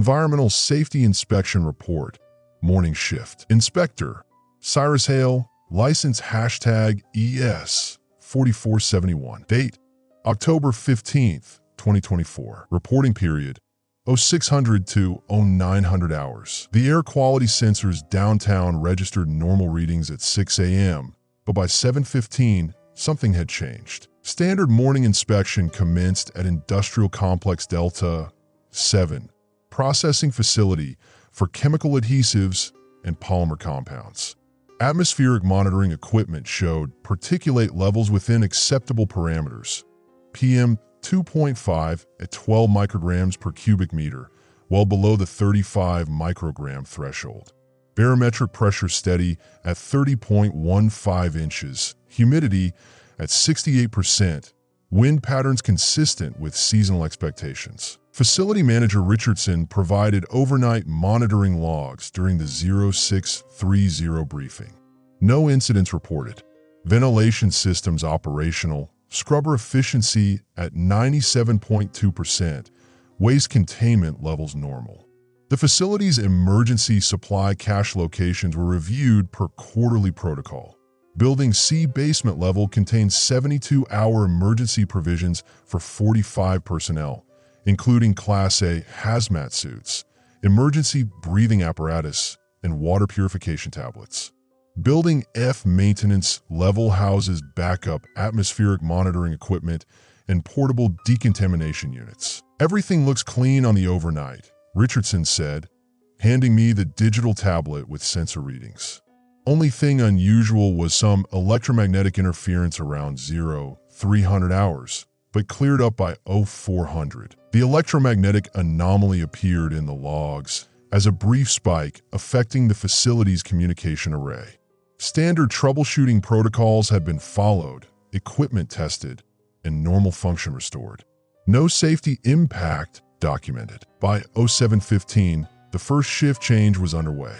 Environmental Safety Inspection Report. Morning Shift. Inspector. Cyrus Hale. License hashtag ES4471. Date. October 15th, 2024. Reporting period. 0600 to 0900 hours. The air quality sensors downtown registered normal readings at 6 a.m., but by 7:15, something had changed. Standard morning inspection commenced at Industrial Complex Delta 7, processing facility for chemical adhesives and polymer compounds. Atmospheric monitoring equipment showed particulate levels within acceptable parameters. PM 2.5 at 12 micrograms per cubic meter, well below the 35 microgram threshold. Barometric pressure steady at 30.15 inches. Humidity at 68%. Wind patterns consistent with seasonal expectations. Facility Manager Richardson provided overnight monitoring logs during the 0630 briefing. No incidents reported. Ventilation systems operational. Scrubber efficiency at 97.2%. Waste containment levels normal. The facility's emergency supply cache locations were reviewed per quarterly protocol. Building C basement level contains 72-hour emergency provisions for 45 personnel, including Class A hazmat suits, emergency breathing apparatus, and water purification tablets. Building F maintenance level houses backup atmospheric monitoring equipment and portable decontamination units. Everything looks clean on the overnight, Richardson said, handing me the digital tablet with sensor readings. Only thing unusual was some electromagnetic interference around 0300 hours, but cleared up by 0400. The electromagnetic anomaly appeared in the logs as a brief spike affecting the facility's communication array. Standard troubleshooting protocols had been followed, equipment tested, and normal function restored. No safety impact documented. By 0715, the first shift change was underway.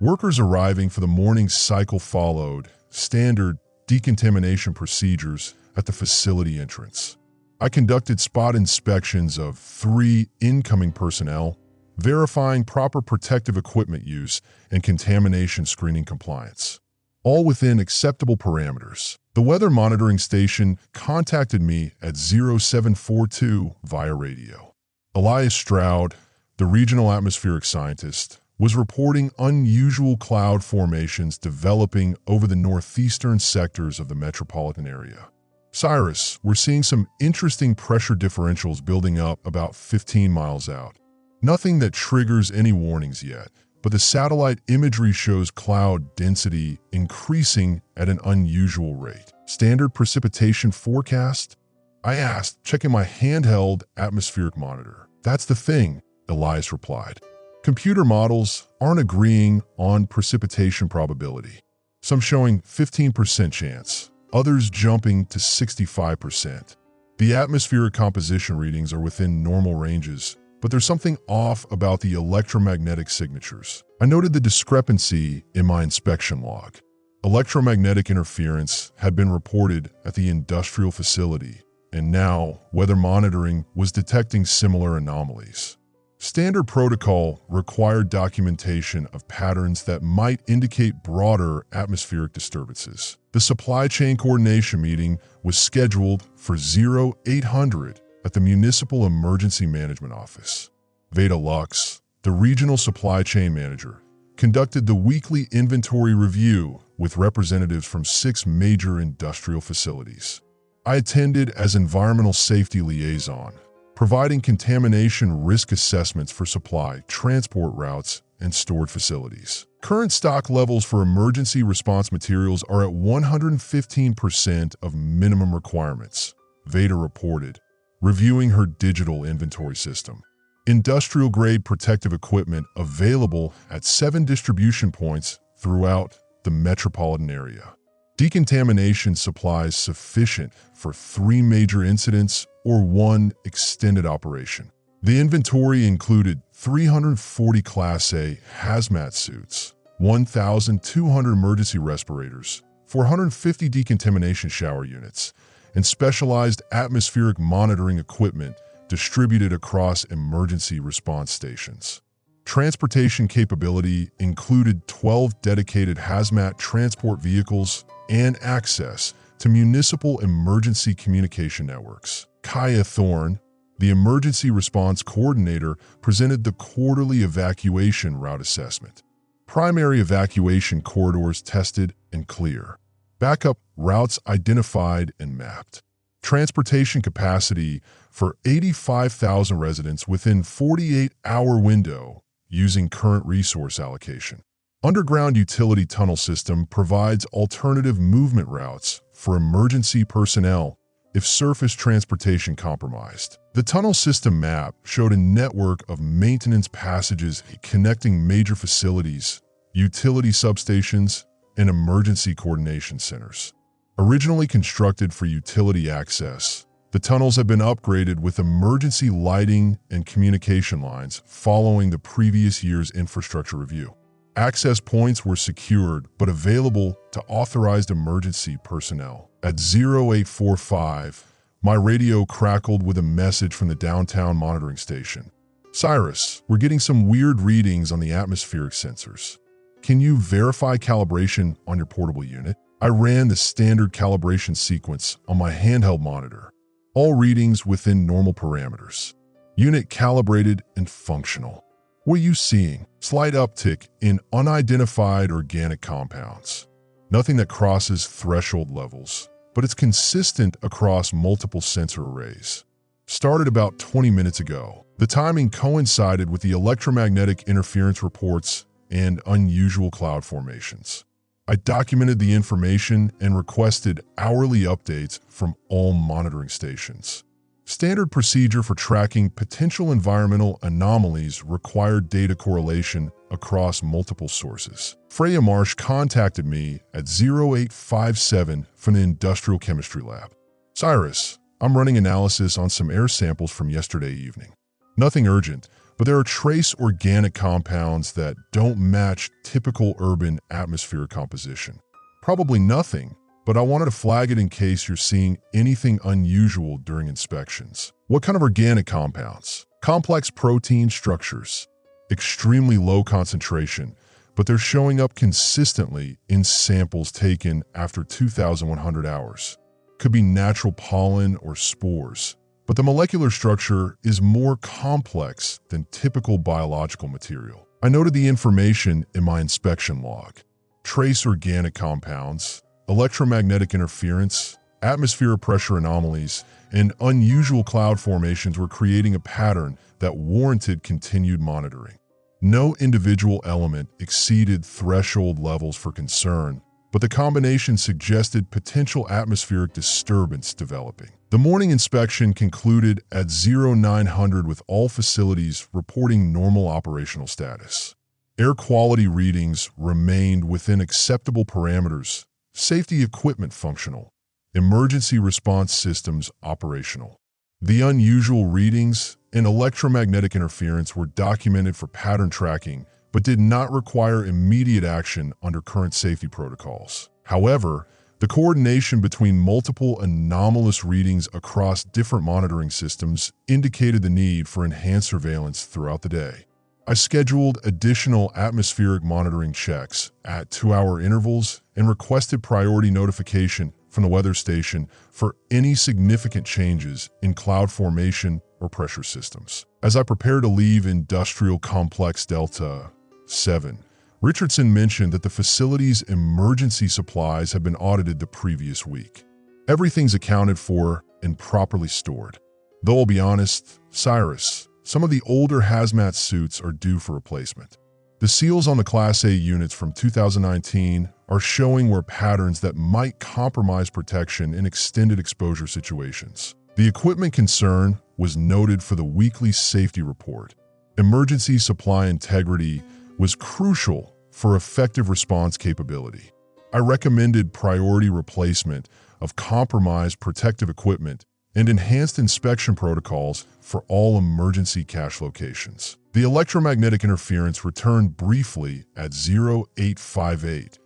Workers arriving for the morning cycle followed standard decontamination procedures at the facility entrance. I conducted spot inspections of 3 incoming personnel, verifying proper protective equipment use and contamination screening compliance, all within acceptable parameters. The weather monitoring station contacted me at 0742 via radio. Elias Stroud, the regional atmospheric scientist, was reporting unusual cloud formations developing over the northeastern sectors of the metropolitan area. Cyrus, we're seeing some interesting pressure differentials building up about 15 miles out. Nothing that triggers any warnings yet, but the satellite imagery shows cloud density increasing at an unusual rate. Standard precipitation forecast? I asked, checking my handheld atmospheric monitor. That's the thing, Elias replied. Computer models aren't agreeing on precipitation probability. Some showing 15% chance, others jumping to 65%. The atmospheric composition readings are within normal ranges, but there's something off about the electromagnetic signatures. I noted the discrepancy in my inspection log. Electromagnetic interference had been reported at the industrial facility, and now weather monitoring was detecting similar anomalies. Standard protocol required documentation of patterns that might indicate broader atmospheric disturbances. The supply chain coordination meeting was scheduled for 0800 at the Municipal Emergency Management Office. Veda Lux, the regional supply chain manager, conducted the weekly inventory review with representatives from 6 major industrial facilities. I attended as environmental safety liaison, providing contamination risk assessments for supply, transport routes, and stored facilities. Current stock levels for emergency response materials are at 115% of minimum requirements, Veda reported, reviewing her digital inventory system. Industrial-grade protective equipment available at 7 distribution points throughout the metropolitan area. Decontamination supplies sufficient for 3 major incidents or 1 extended operation. The inventory included 340 Class A hazmat suits, 1,200 emergency respirators, 450 decontamination shower units, and specialized atmospheric monitoring equipment distributed across emergency response stations. Transportation capability included 12 dedicated hazmat transport vehicles and access to municipal emergency communication networks. Kaya Thorne, the emergency response coordinator, presented the quarterly evacuation route assessment. Primary evacuation corridors tested and clear. Backup routes identified and mapped. Transportation capacity for 85,000 residents within 48-hour window using current resource allocation. Underground utility tunnel system provides alternative movement routes for emergency personnel if surface transportation compromised. The tunnel system map showed a network of maintenance passages connecting major facilities, utility substations, and emergency coordination centers. Originally constructed for utility access, the tunnels have been upgraded with emergency lighting and communication lines following the previous year's infrastructure review. Access points were secured but available to authorized emergency personnel. At 0845, my radio crackled with a message from the downtown monitoring station. "Cyrus, we're getting some weird readings on the atmospheric sensors. Can you verify calibration on your portable unit?" I ran the standard calibration sequence on my handheld monitor. All readings within normal parameters. Unit calibrated and functional. What are you seeing? Slight uptick in unidentified organic compounds. Nothing that crosses threshold levels, but it's consistent across multiple sensor arrays. Started about 20 minutes ago. The timing coincided with the electromagnetic interference reports and unusual cloud formations. I documented the information and requested hourly updates from all monitoring stations. Standard procedure for tracking potential environmental anomalies required data correlation across multiple sources. Freya Marsh contacted me at 0857 from the Industrial Chemistry Lab. "Cyrus, I'm running analysis on some air samples from yesterday evening. Nothing urgent, but there are trace organic compounds that don't match typical urban atmospheric composition. Probably nothing, but I wanted to flag it in case you're seeing anything unusual during inspections." "What kind of organic compounds?" "Complex protein structures. Extremely low concentration, but they're showing up consistently in samples taken after 2,100 hours. Could be natural pollen or spores, but the molecular structure is more complex than typical biological material." I noted the information in my inspection log. Trace organic compounds, electromagnetic interference, atmospheric pressure anomalies, and unusual cloud formations were creating a pattern that warranted continued monitoring. No individual element exceeded threshold levels for concern, but the combination suggested potential atmospheric disturbance developing. The morning inspection concluded at 0900 with all facilities reporting normal operational status. Air quality readings remained within acceptable parameters, safety equipment functional, emergency response systems operational. The unusual readings and electromagnetic interference were documented for pattern tracking, but did not require immediate action under current safety protocols. However, the coordination between multiple anomalous readings across different monitoring systems indicated the need for enhanced surveillance throughout the day. I scheduled additional atmospheric monitoring checks at 2-hour intervals and requested priority notification from the weather station for any significant changes in cloud formation or pressure systems. As I prepare to leave Industrial Complex Delta 7, Richardson mentioned that the facility's emergency supplies have been audited the previous week. Everything's accounted for and properly stored. Though I'll be honest, Cyrus, some of the older hazmat suits are due for replacement. The seals on the Class A units from 2019 are showing where patterns that might compromise protection in extended exposure situations. The equipment concern was noted for the weekly safety report. Emergency supply integrity was crucial for effective response capability. I recommended priority replacement of compromised protective equipment and enhanced inspection protocols for all emergency cache locations. The electromagnetic interference returned briefly at 0858,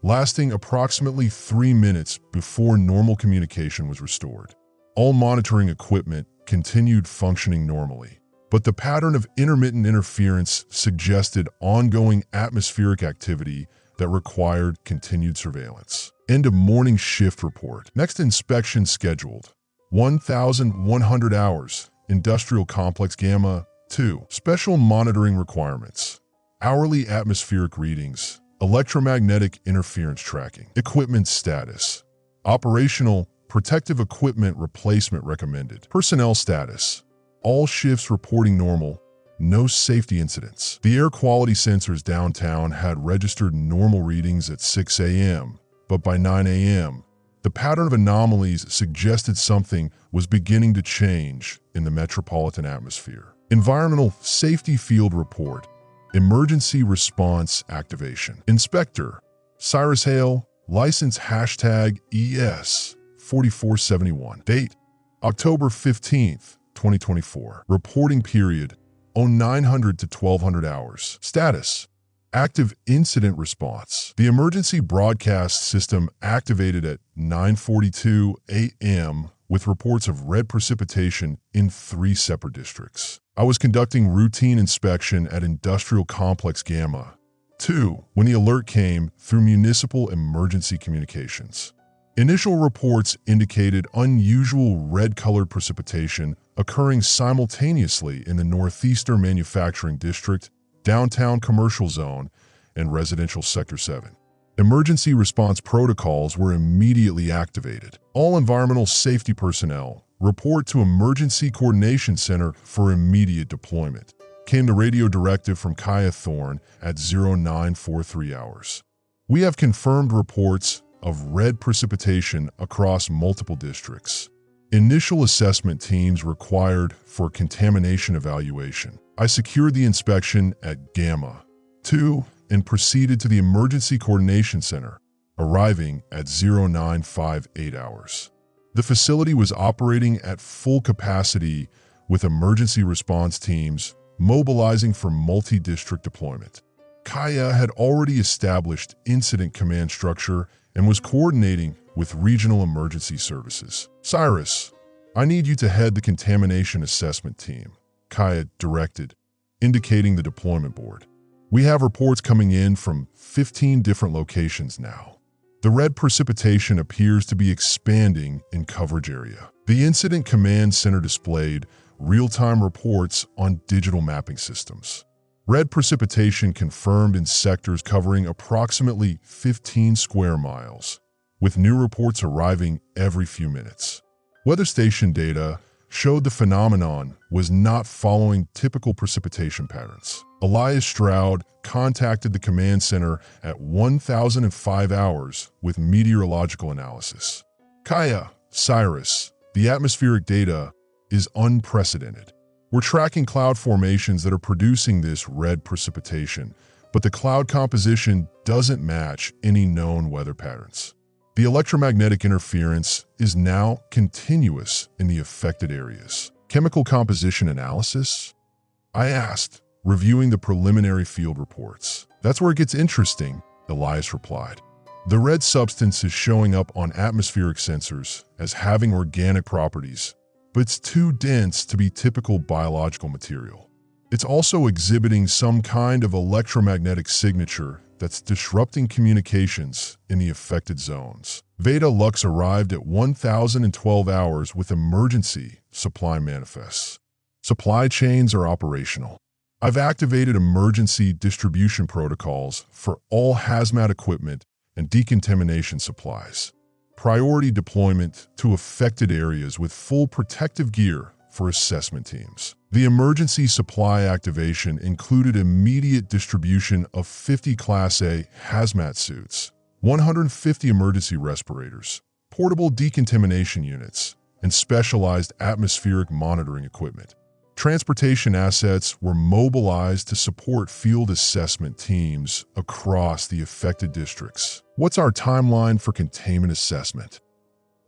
lasting approximately 3 minutes before normal communication was restored. All monitoring equipment continued functioning normally. But the pattern of intermittent interference suggested ongoing atmospheric activity that required continued surveillance. End of morning shift report. Next inspection scheduled. 1,100 hours. Industrial Complex Gamma 2. Special monitoring requirements. Hourly atmospheric readings. Electromagnetic interference tracking. Equipment status. Operational protective equipment replacement recommended. Personnel status. All shifts reporting normal. No safety incidents. The air quality sensors downtown had registered normal readings at 6 a.m., but by 9 a.m., the pattern of anomalies suggested something was beginning to change in the metropolitan atmosphere. Environmental Safety Field Report. Emergency Response Activation. Inspector. Cyrus Hale. License hashtag ES4471. Date. October 15th, 2024. Reporting period. 0900 to 1200 hours. Status. Active incident response. The emergency broadcast system activated at 9:42 a.m. with reports of red precipitation in 3 separate districts. I was conducting routine inspection at Industrial Complex Gamma 2 when the alert came through municipal emergency communications. Initial reports indicated unusual red-colored precipitation occurring simultaneously in the Northeastern Manufacturing District, Downtown Commercial Zone, and Residential Sector 7. Emergency response protocols were immediately activated. All environmental safety personnel report to Emergency Coordination Center for immediate deployment. Came the radio directive from Kaya Thorne at 0943 hours. We have confirmed reports of red precipitation across multiple districts. Initial assessment teams required for contamination evaluation. I secured the inspection at Gamma 2 and proceeded to the Emergency Coordination Center, arriving at 0958 hours. The facility was operating at full capacity with emergency response teams mobilizing for multi-district deployment. Kaya had already established incident command structure and was coordinating with regional emergency services. Cyrus, I need you to head the contamination assessment team, Kaya directed, indicating the deployment board. We have reports coming in from 15 different locations now. The red precipitation appears to be expanding in coverage area. The Incident Command Center displayed real-time reports on digital mapping systems. Red precipitation confirmed in sectors covering approximately 15 square miles, with new reports arriving every few minutes. Weather station data showed the phenomenon was not following typical precipitation patterns. Elias Stroud contacted the command center at 1005 hours with meteorological analysis. Kaya, Cyrus, the atmospheric data is unprecedented. We're tracking cloud formations that are producing this red precipitation, but the cloud composition doesn't match any known weather patterns. The electromagnetic interference is now continuous in the affected areas. Chemical composition analysis? I asked, reviewing the preliminary field reports. That's where it gets interesting, Elias replied. The red substance is showing up on atmospheric sensors as having organic properties, but it's too dense to be typical biological material. It's also exhibiting some kind of electromagnetic signature that's disrupting communications in the affected zones. Veda Lux arrived at 1012 hours with emergency supply manifests. Supply chains are operational. I've activated emergency distribution protocols for all hazmat equipment and decontamination supplies. Priority deployment to affected areas with full protective gear for assessment teams. The emergency supply activation included immediate distribution of 50 Class A hazmat suits, 150 emergency respirators, portable decontamination units, and specialized atmospheric monitoring equipment. Transportation assets were mobilized to support field assessment teams across the affected districts. What's our timeline for containment assessment?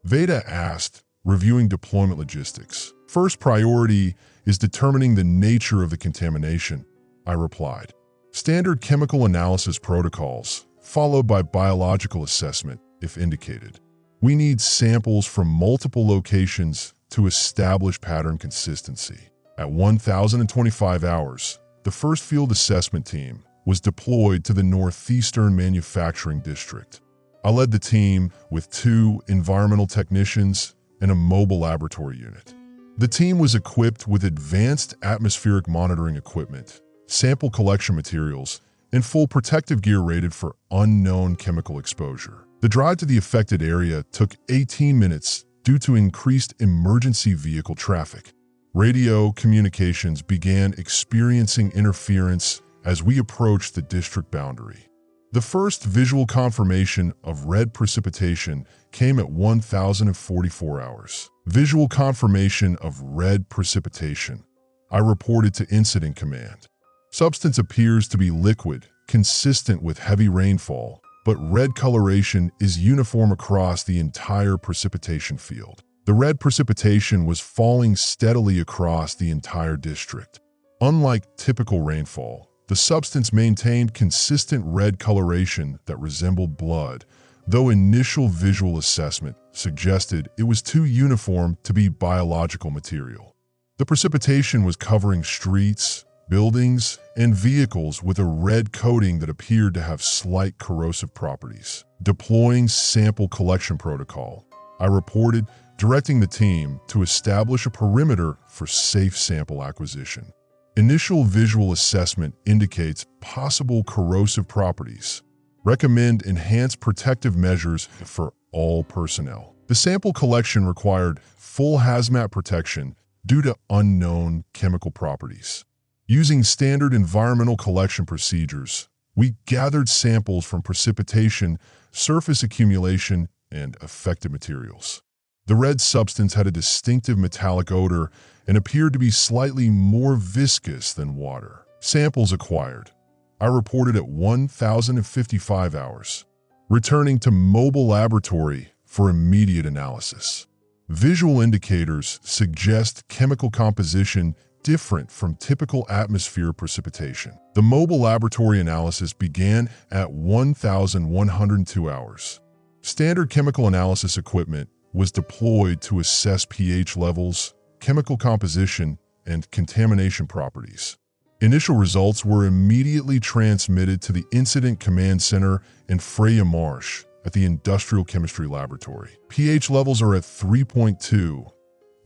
Veda asked, reviewing deployment logistics. First priority is determining the nature of the contamination, I replied. Standard chemical analysis protocols, followed by biological assessment if indicated. We need samples from multiple locations to establish pattern consistency. At 1,025 hours, the first field assessment team was deployed to the northeastern manufacturing district. I led the team with 2 environmental technicians and a mobile laboratory unit. The team was equipped with advanced atmospheric monitoring equipment, sample collection materials, and full protective gear rated for unknown chemical exposure. The drive to the affected area took 18 minutes due to increased emergency vehicle traffic. Radio communications began experiencing interference as we approached the district boundary. The first visual confirmation of red precipitation came at 1,044 hours. Visual confirmation of red precipitation. I reported to Incident Command. Substance appears to be liquid, consistent with heavy rainfall, but red coloration is uniform across the entire precipitation field. The red precipitation was falling steadily across the entire district. Unlike typical rainfall, the substance maintained consistent red coloration that resembled blood, though initial visual assessment suggested it was too uniform to be biological material. The precipitation was covering streets, buildings, and vehicles with a red coating that appeared to have slight corrosive properties. Deploying sample collection protocol, I reported, directing the team to establish a perimeter for safe sample acquisition. Initial visual assessment indicates possible corrosive properties. Recommend enhanced protective measures for all personnel. The sample collection required full hazmat protection due to unknown chemical properties. Using standard environmental collection procedures, we gathered samples from precipitation, surface accumulation, and affected materials. The red substance had a distinctive metallic odor and appeared to be slightly more viscous than water. Samples acquired. I reported at 1,055 hours, returning to mobile laboratory for immediate analysis. Visual indicators suggest chemical composition different from typical atmosphere precipitation. The mobile laboratory analysis began at 1,102 hours. Standard chemical analysis equipment was deployed to assess pH levels, chemical composition, and contamination properties. Initial results were immediately transmitted to the Incident Command Center in Freya Marsh at the Industrial Chemistry Laboratory. pH levels are at 3.2,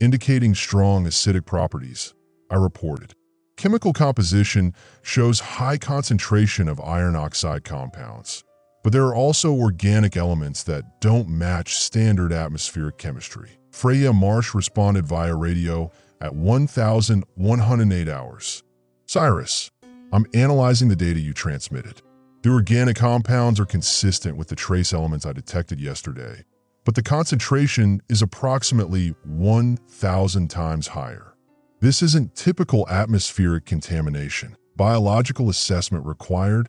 indicating strong acidic properties, I reported. Chemical composition shows high concentration of iron oxide compounds, but there are also organic elements that don't match standard atmospheric chemistry. Freya Marsh responded via radio at 1,108 hours. Cyrus, I'm analyzing the data you transmitted. The organic compounds are consistent with the trace elements I detected yesterday, but the concentration is approximately 1,000 times higher. This isn't typical atmospheric contamination. Biological assessment required?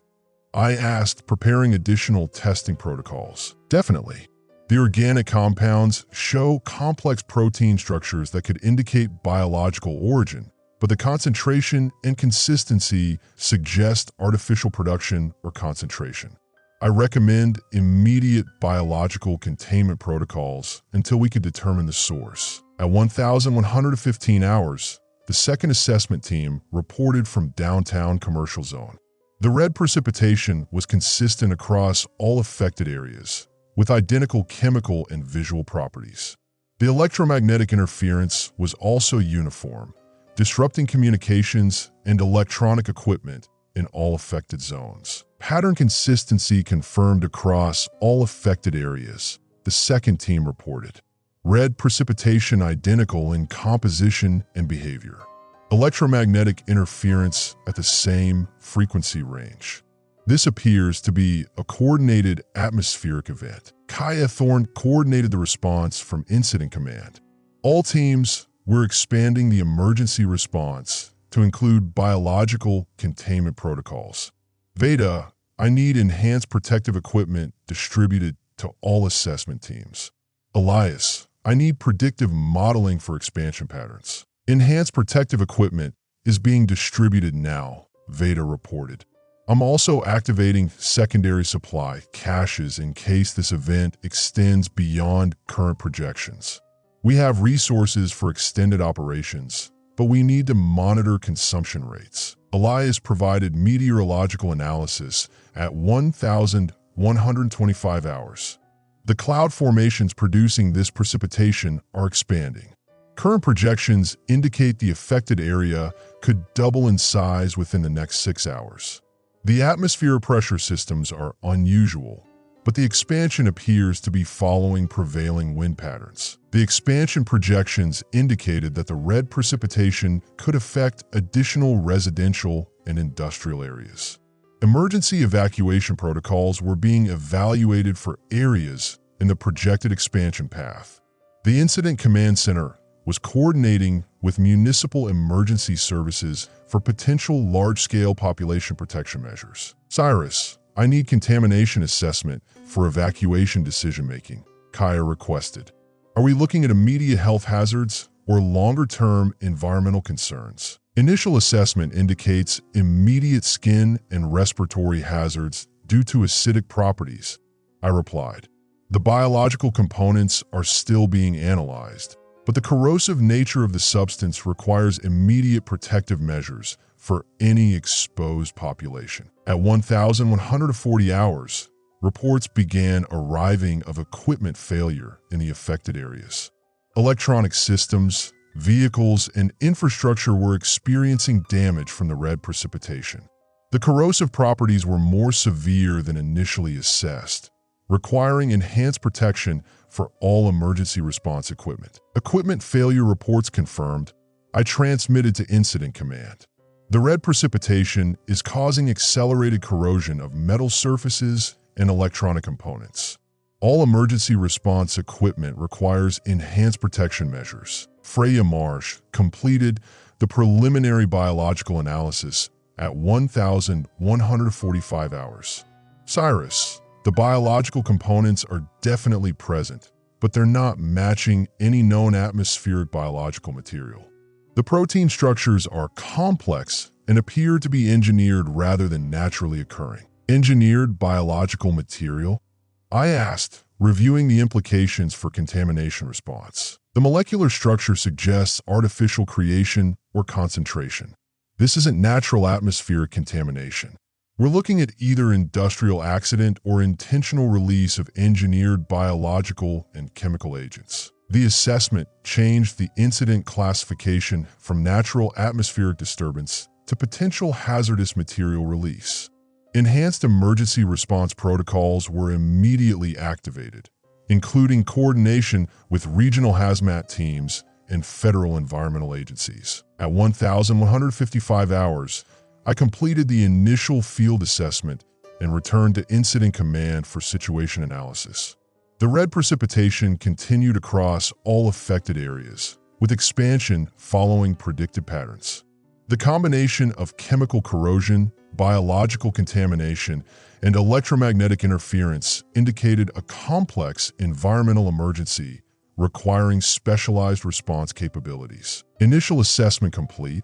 I asked, preparing additional testing protocols. Definitely. The organic compounds show complex protein structures that could indicate biological origin, but the concentration and consistency suggest artificial production or concentration. I recommend immediate biological containment protocols until we can determine the source. At 1,115 hours, the second assessment team reported from downtown commercial zone. The red precipitation was consistent across all affected areas, with identical chemical and visual properties. The electromagnetic interference was also uniform, disrupting communications and electronic equipment in all affected zones. Pattern consistency confirmed across all affected areas, the second team reported. Red precipitation identical in composition and behavior. Electromagnetic interference at the same frequency range. This appears to be a coordinated atmospheric event. Kaya Thorne coordinated the response from Incident Command. All teams were expanding the emergency response to include biological containment protocols. Veda, I need enhanced protective equipment distributed to all assessment teams. Elias, I need predictive modeling for expansion patterns. Enhanced protective equipment is being distributed now, Veda reported. I'm also activating secondary supply caches in case this event extends beyond current projections. We have resources for extended operations, but we need to monitor consumption rates. Elias provided meteorological analysis at 1,125 hours. The cloud formations producing this precipitation are expanding. Current projections indicate the affected area could double in size within the next 6 hours. The atmosphere pressure systems are unusual, but the expansion appears to be following prevailing wind patterns. The expansion projections indicated that the red precipitation could affect additional residential and industrial areas. Emergency evacuation protocols were being evaluated for areas in the projected expansion path. The Incident Command Center was coordinating with municipal emergency services for potential large-scale population protection measures. Cyrus, I need contamination assessment for evacuation decision-making, Kaya requested. Are we looking at immediate health hazards or longer-term environmental concerns? Initial assessment indicates immediate skin and respiratory hazards due to acidic properties, I replied. The biological components are still being analyzed, but the corrosive nature of the substance requires immediate protective measures for any exposed population. At 1,140 hours, reports began arriving of equipment failure in the affected areas. Electronic systems, vehicles, and infrastructure were experiencing damage from the red precipitation. The corrosive properties were more severe than initially assessed, requiring enhanced protection for all emergency response equipment. Equipment failure reports confirmed. I transmitted to Incident Command. The red precipitation is causing accelerated corrosion of metal surfaces and electronic components. All emergency response equipment requires enhanced protection measures. Freya Marsh completed the preliminary biological analysis at 1,145 hours. Cyrus, the biological components are definitely present, but they're not matching any known atmospheric biological material. The protein structures are complex and appear to be engineered rather than naturally occurring. Engineered biological material? I asked, reviewing the implications for contamination response. The molecular structure suggests artificial creation or concentration. This isn't natural atmospheric contamination. We're looking at either industrial accident or intentional release of engineered biological and chemical agents. The assessment changed the incident classification from natural atmospheric disturbance to potential hazardous material release. Enhanced emergency response protocols were immediately activated, including coordination with regional hazmat teams and federal environmental agencies. At 1,155 hours, I completed the initial field assessment and returned to Incident Command for situation analysis. The red precipitation continued across all affected areas, with expansion following predicted patterns. The combination of chemical corrosion, biological contamination, and electromagnetic interference indicated a complex environmental emergency requiring specialized response capabilities. Initial assessment complete,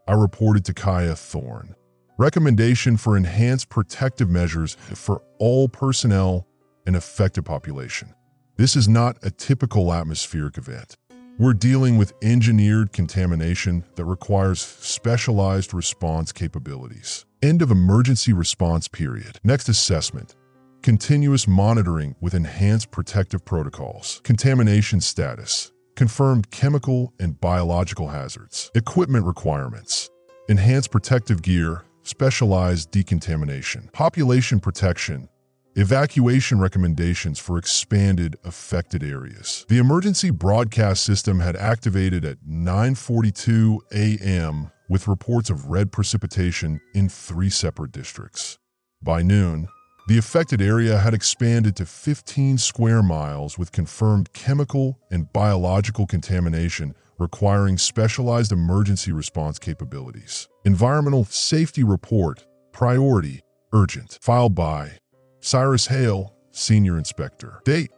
I reported to Kaya Thorne. Recommendation for enhanced protective measures for all personnel and affected population. This is not a typical atmospheric event. We're dealing with engineered contamination that requires specialized response capabilities. End of emergency response period. Next assessment. Continuous monitoring with enhanced protective protocols. Contamination status. Confirmed chemical and biological hazards. Equipment requirements. Enhanced protective gear. Specialized decontamination. Population protection. Evacuation recommendations for expanded affected areas. The emergency broadcast system had activated at 9:42 a.m. with reports of red precipitation in 3 separate districts. By noon, the affected area had expanded to 15 square miles with confirmed chemical and biological contamination requiring specialized emergency response capabilities. Environmental Safety Report, Priority, Urgent, filed by Cyrus Hale, Senior Inspector. Date,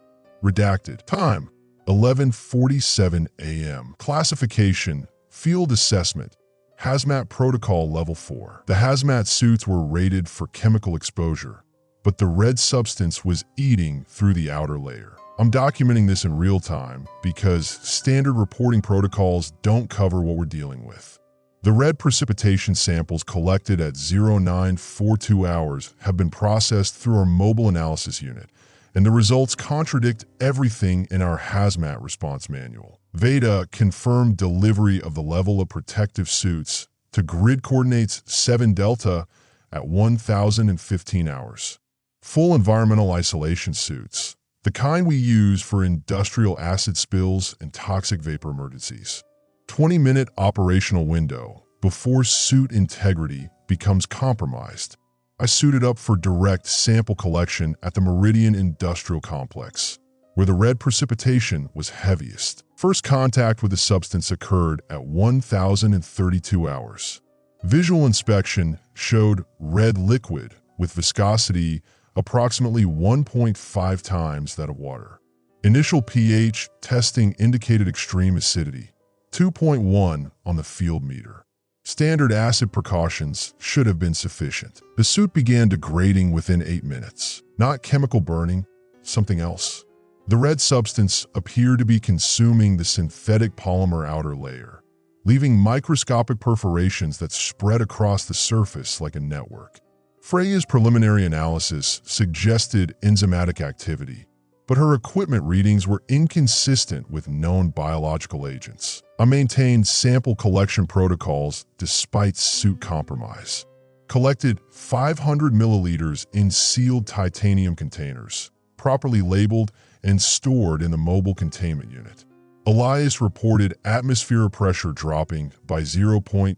redacted. Time, 11:47 a.m. Classification, Field Assessment, Hazmat Protocol Level 4. The hazmat suits were rated for chemical exposure, but the red substance was eating through the outer layer. I'm documenting this in real time because standard reporting protocols don't cover what we're dealing with. The red precipitation samples collected at 0942 hours have been processed through our mobile analysis unit, and the results contradict everything in our hazmat response manual. VEDA confirmed delivery of the level of protective suits to grid coordinates 7 Delta at 1015 hours. Full environmental isolation suits, the kind we use for industrial acid spills and toxic vapor emergencies. 20-minute operational window before suit integrity becomes compromised. I suited up for direct sample collection at the Meridian Industrial Complex, where the red precipitation was heaviest. First contact with the substance occurred at 1032 hours. Visual inspection showed red liquid with viscosity approximately 1.5 times that of water. Initial pH testing indicated extreme acidity, 2.1 on the field meter. Standard acid precautions should have been sufficient. The suit began degrading within 8 minutes. Not chemical burning, something else. The red substance appeared to be consuming the synthetic polymer outer layer, leaving microscopic perforations that spread across the surface like a network. Freya's preliminary analysis suggested enzymatic activity, but her equipment readings were inconsistent with known biological agents. I maintained sample collection protocols despite suit compromise. Collected 500 milliliters in sealed titanium containers, properly labeled and stored in the mobile containment unit. Elias reported atmospheric pressure dropping by 0.3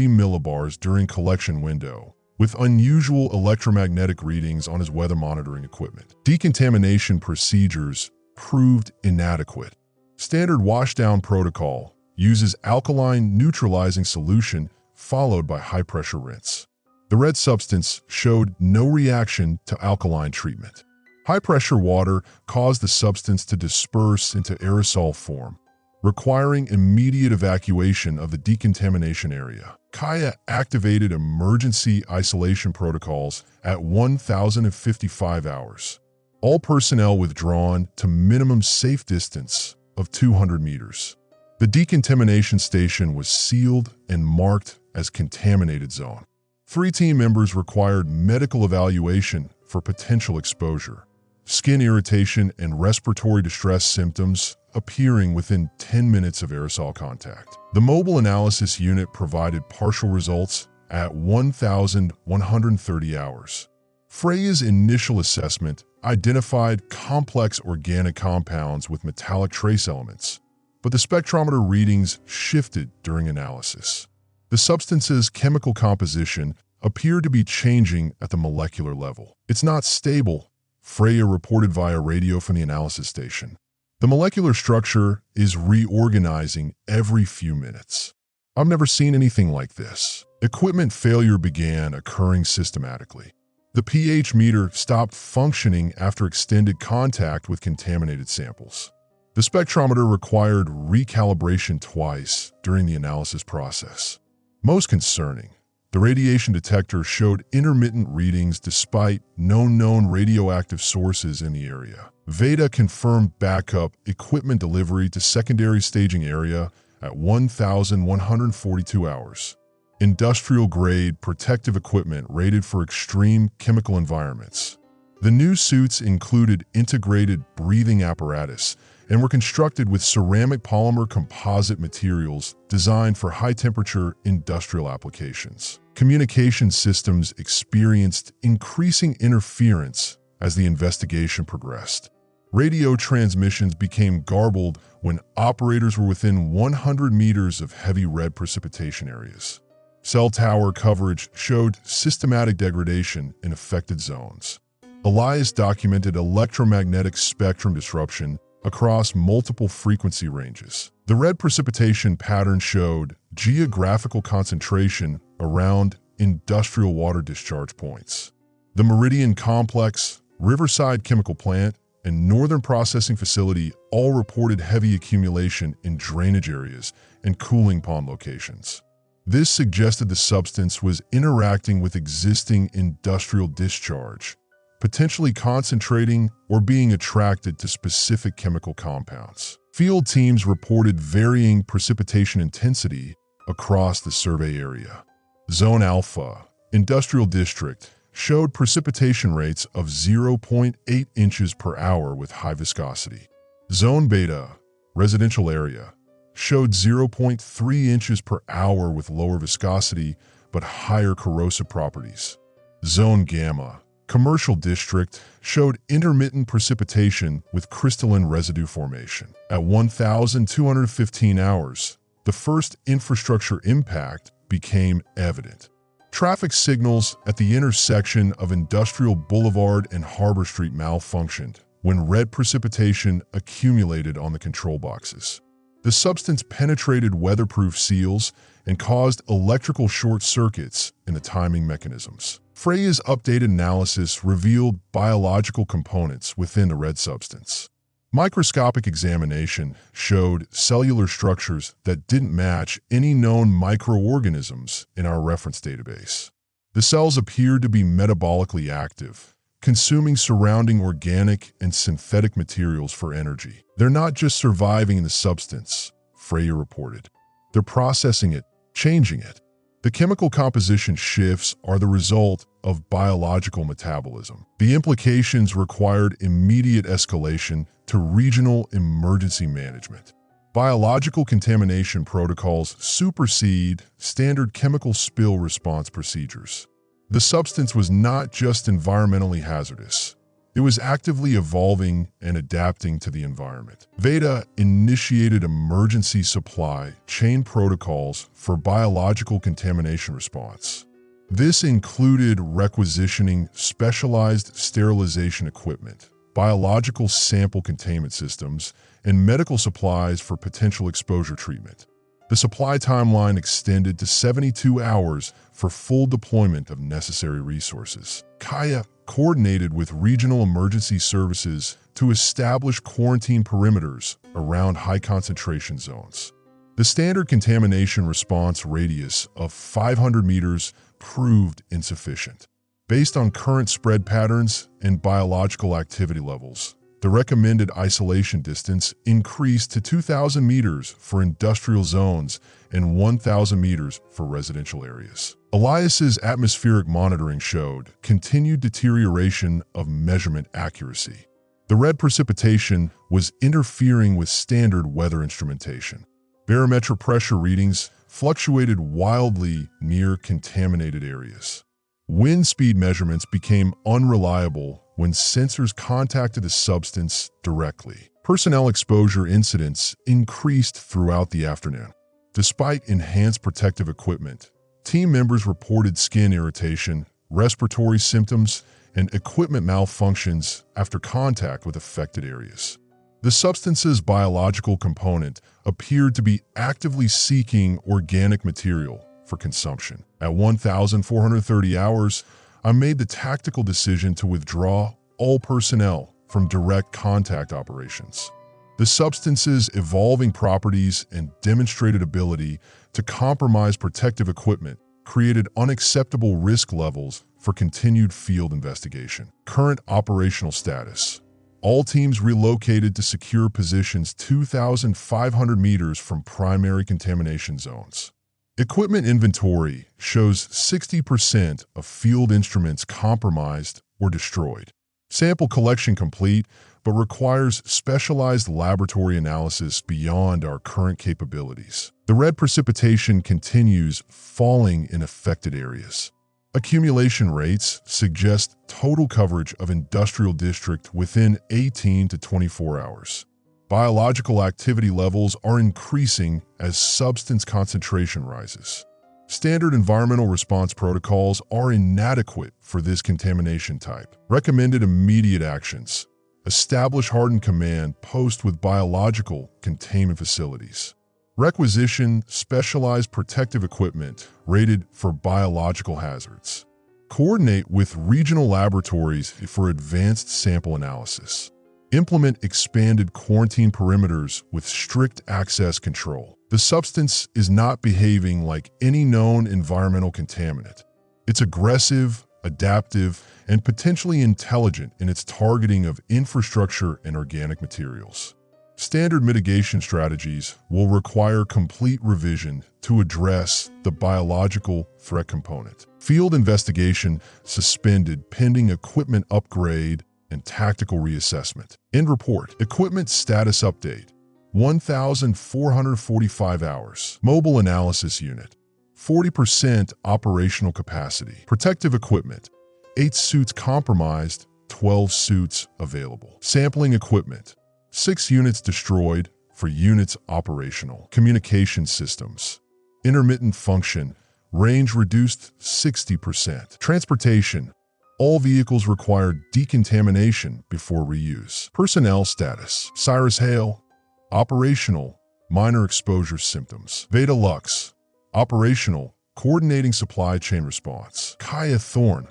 millibars during collection window, with unusual electromagnetic readings on his weather monitoring equipment. Decontamination procedures proved inadequate. Standard washdown protocol uses alkaline neutralizing solution followed by high-pressure rinse. The red substance showed no reaction to alkaline treatment. High-pressure water caused the substance to disperse into aerosol form, requiring immediate evacuation of the decontamination area. Kaya activated emergency isolation protocols at 1055 hours. All personnel withdrawn to minimum safe distance of 200 meters. The decontamination station was sealed and marked as contaminated zone. 3 team members required medical evaluation for potential exposure. Skin irritation and respiratory distress symptoms appearing within 10 minutes of aerosol contact. The mobile analysis unit provided partial results at 1,130 hours. Freya's initial assessment identified complex organic compounds with metallic trace elements, but the spectrometer readings shifted during analysis. The substance's chemical composition appeared to be changing at the molecular level. It's not stable, Freya reported via radio from the analysis station. The molecular structure is reorganizing every few minutes. I've never seen anything like this. Equipment failure began occurring systematically. The pH meter stopped functioning after extended contact with contaminated samples. The spectrometer required recalibration twice during the analysis process. Most concerning, the radiation detector showed intermittent readings despite no known radioactive sources in the area. VEDA confirmed backup equipment delivery to secondary staging area at 1,142 hours. Industrial-grade protective equipment rated for extreme chemical environments. The new suits included integrated breathing apparatus and were constructed with ceramic polymer composite materials designed for high-temperature industrial applications. Communication systems experienced increasing interference as the investigation progressed. Radio transmissions became garbled when operators were within 100 meters of heavy red precipitation areas. Cell tower coverage showed systematic degradation in affected zones. Elias documented electromagnetic spectrum disruption across multiple frequency ranges. The red precipitation pattern showed geographical concentration around industrial water discharge points. The Meridian Complex, Riverside Chemical Plant, and Northern Processing Facility all reported heavy accumulation in drainage areas and cooling pond locations. This suggested the substance was interacting with existing industrial discharge, potentially concentrating or being attracted to specific chemical compounds. Field teams reported varying precipitation intensity across the survey area. Zone Alpha, Industrial District, showed precipitation rates of 0.8 inches per hour with high viscosity. Zone Beta, Residential Area, showed 0.3 inches per hour with lower viscosity but higher corrosive properties. Zone Gamma, Commercial District, showed intermittent precipitation with crystalline residue formation. At 1,215 hours, the first infrastructure impact became evident. Traffic signals at the intersection of Industrial Boulevard and Harbor Street malfunctioned when red precipitation accumulated on the control boxes. The substance penetrated weatherproof seals and caused electrical short circuits in the timing mechanisms. Freya's updated analysis revealed biological components within the red substance. Microscopic examination showed cellular structures that didn't match any known microorganisms in our reference database. The cells appeared to be metabolically active, consuming surrounding organic and synthetic materials for energy. They're not just surviving in the substance, Freya reported. They're processing it, changing it. The chemical composition shifts are the result of biological metabolism. The implications required immediate escalation to regional emergency management. Biological contamination protocols supersede standard chemical spill response procedures. The substance was not just environmentally hazardous. It was actively evolving and adapting to the environment. Veda initiated emergency supply chain protocols for biological contamination response. This included requisitioning specialized sterilization equipment, biological sample containment systems, and medical supplies for potential exposure treatment. The supply timeline extended to 72 hours for full deployment of necessary resources. Kaya coordinated with regional emergency services to establish quarantine perimeters around high concentration zones. The standard contamination response radius of 500 meters proved insufficient. Based on current spread patterns and biological activity levels, the recommended isolation distance increased to 2,000 meters for industrial zones and 1,000 meters for residential areas. Elias's atmospheric monitoring showed continued deterioration of measurement accuracy. The red precipitation was interfering with standard weather instrumentation. Barometric pressure readings fluctuated wildly near contaminated areas. Wind speed measurements became unreliable when sensors contacted the substance directly. Personnel exposure incidents increased throughout the afternoon. Despite enhanced protective equipment, team members reported skin irritation, respiratory symptoms, and equipment malfunctions after contact with affected areas. The substance's biological component appeared to be actively seeking organic material for consumption. At 1,430 hours, I made the tactical decision to withdraw all personnel from direct contact operations. The substance's evolving properties and demonstrated ability to compromise protective equipment created unacceptable risk levels for continued field investigation. Current operational status. All teams relocated to secure positions 2,500 meters from primary contamination zones. Equipment inventory shows 60% of field instruments compromised or destroyed. Sample collection complete, but requires specialized laboratory analysis beyond our current capabilities. The red precipitation continues falling in affected areas. Accumulation rates suggest total coverage of industrial district within 18 to 24 hours. Biological activity levels are increasing as substance concentration rises. Standard environmental response protocols are inadequate for this contamination type. Recommended immediate actions. Establish hardened command post with biological containment facilities. Requisition specialized protective equipment rated for biological hazards. Coordinate with regional laboratories for advanced sample analysis. Implement expanded quarantine perimeters with strict access control. The substance is not behaving like any known environmental contaminant. It's aggressive, adaptive, and potentially intelligent in its targeting of infrastructure and organic materials. Standard mitigation strategies will require complete revision to address the biological threat component. Field investigation suspended pending equipment upgrade and tactical reassessment. End report. Equipment status update. 1,445 hours. Mobile analysis unit. 40% operational capacity. Protective equipment. 8 suits compromised, 12 suits available. Sampling equipment. 6 units destroyed, for units operational. Communication systems. Intermittent function. Range reduced 60%. Transportation. All vehicles require decontamination before reuse. Personnel status. Cyrus Hale. Operational. Minor exposure symptoms. Veda Lux. Operational. Coordinating supply chain response. Kaya Thorne.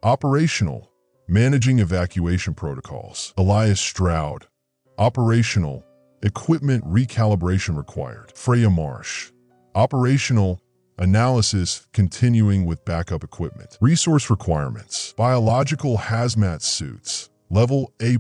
Operational. Managing evacuation protocols. Elias Stroud. Operational. Equipment recalibration required. Freya Marsh. Operational. Analysis continuing with backup equipment. Resource requirements. Biological hazmat suits. Level A+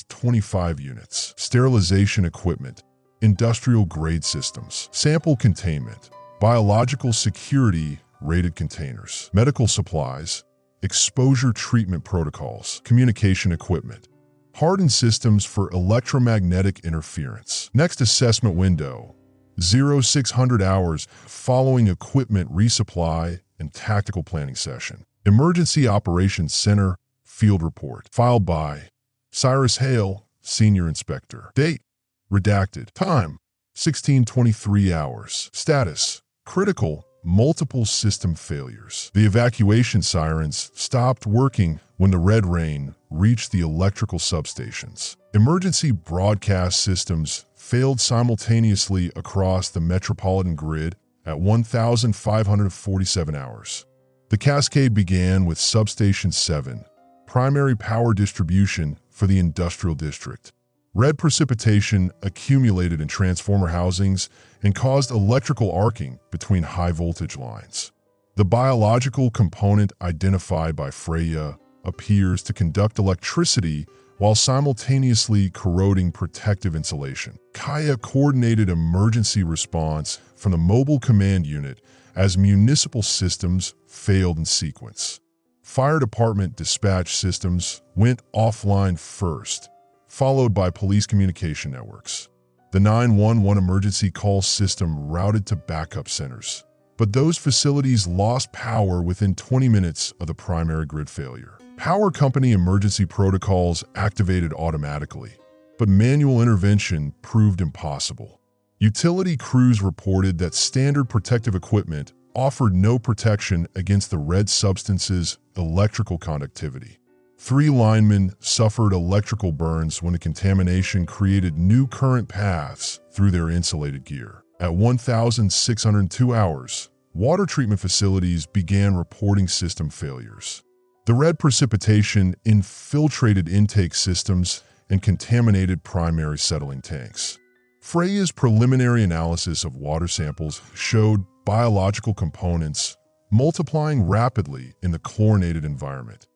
25 units. Sterilization equipment. Industrial grade systems. Sample containment. Biological security rated containers. Medical supplies. Exposure treatment protocols. Communication equipment. Hardened systems for electromagnetic interference. Next assessment window. 0600 hours following equipment resupply and tactical planning session. Emergency Operations Center Field Report. Filed by Cyrus Hale, Senior Inspector. Date. Redacted. Time. 1623 hours. Status. Critical. Multiple system failures. The evacuation sirens stopped working when the red rain reached the electrical substations. Emergency broadcast systems failed simultaneously across the metropolitan grid at 1,547 hours. The cascade began with Substation 7, primary power distribution for the industrial district. Red precipitation accumulated in transformer housings and caused electrical arcing between high-voltage lines. The biological component identified by Freya appears to conduct electricity while simultaneously corroding protective insulation. Kaya coordinated emergency response from the mobile command unit as municipal systems failed in sequence. Fire department dispatch systems went offline first, followed by police communication networks. The 911 emergency call system routed to backup centers, but those facilities lost power within 20 minutes of the primary grid failure. Power company emergency protocols activated automatically, but manual intervention proved impossible. Utility crews reported that standard protective equipment offered no protection against the red substance's electrical conductivity. 3 linemen suffered electrical burns when the contamination created new current paths through their insulated gear. At 1,602 hours, water treatment facilities began reporting system failures. The red precipitation infiltrated intake systems and contaminated primary settling tanks. Freya's preliminary analysis of water samples showed biological components multiplying rapidly in the chlorinated environment.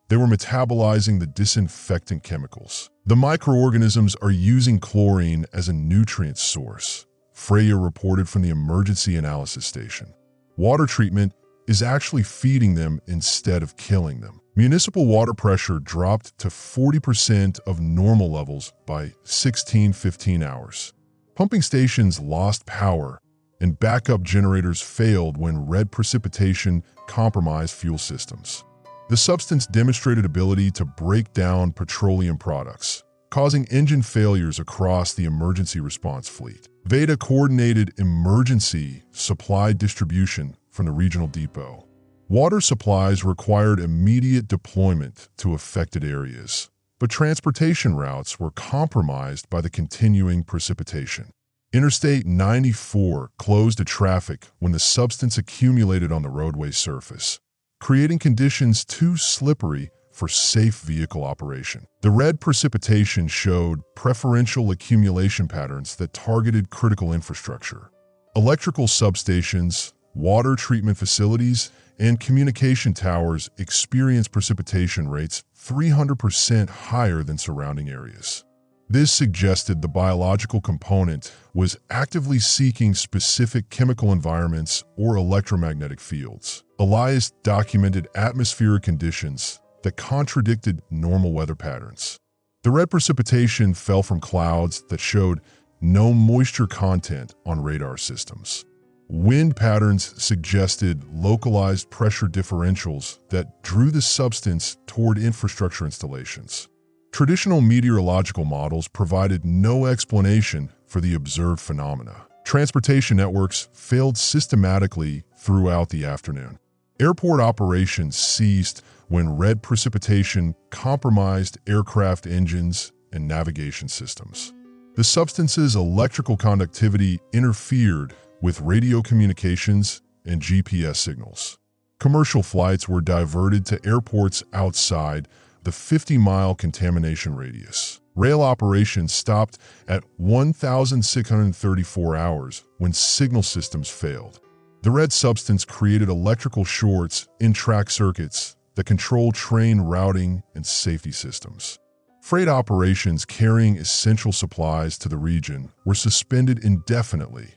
They were metabolizing the disinfectant chemicals. The microorganisms are using chlorine as a nutrient source, Freya reported from the emergency analysis station. Water treatment is actually feeding them instead of killing them. Municipal water pressure dropped to 40% of normal levels by 1615 hours. Pumping stations lost power, and backup generators failed when red precipitation compromised fuel systems. The substance demonstrated ability to break down petroleum products, causing engine failures across the emergency response fleet. Veda coordinated emergency supply distribution from the regional depot. Water supplies required immediate deployment to affected areas, but transportation routes were compromised by the continuing precipitation. Interstate 94 closed to traffic when the substance accumulated on the roadway surface, creating conditions too slippery for safe vehicle operation. The red precipitation showed preferential accumulation patterns that targeted critical infrastructure. Electrical substations, water treatment facilities, and communication towers experienced precipitation rates 300% higher than surrounding areas. This suggested the biological component was actively seeking specific chemical environments or electromagnetic fields. Elias documented atmospheric conditions that contradicted normal weather patterns. The red precipitation fell from clouds that showed no moisture content on radar systems. Wind patterns suggested localized pressure differentials that drew the substance toward infrastructure installations. Traditional meteorological models provided no explanation for the observed phenomena. Transportation networks failed systematically throughout the afternoon. Airport operations ceased when red precipitation compromised aircraft engines and navigation systems. The substance's electrical conductivity interfered with radio communications and GPS signals. Commercial flights were diverted to airports outside the 50-mile contamination radius. Rail operations stopped at 1,634 hours when signal systems failed. The red substance created electrical shorts in track circuits that control train routing and safety systems. Freight operations carrying essential supplies to the region were suspended indefinitely,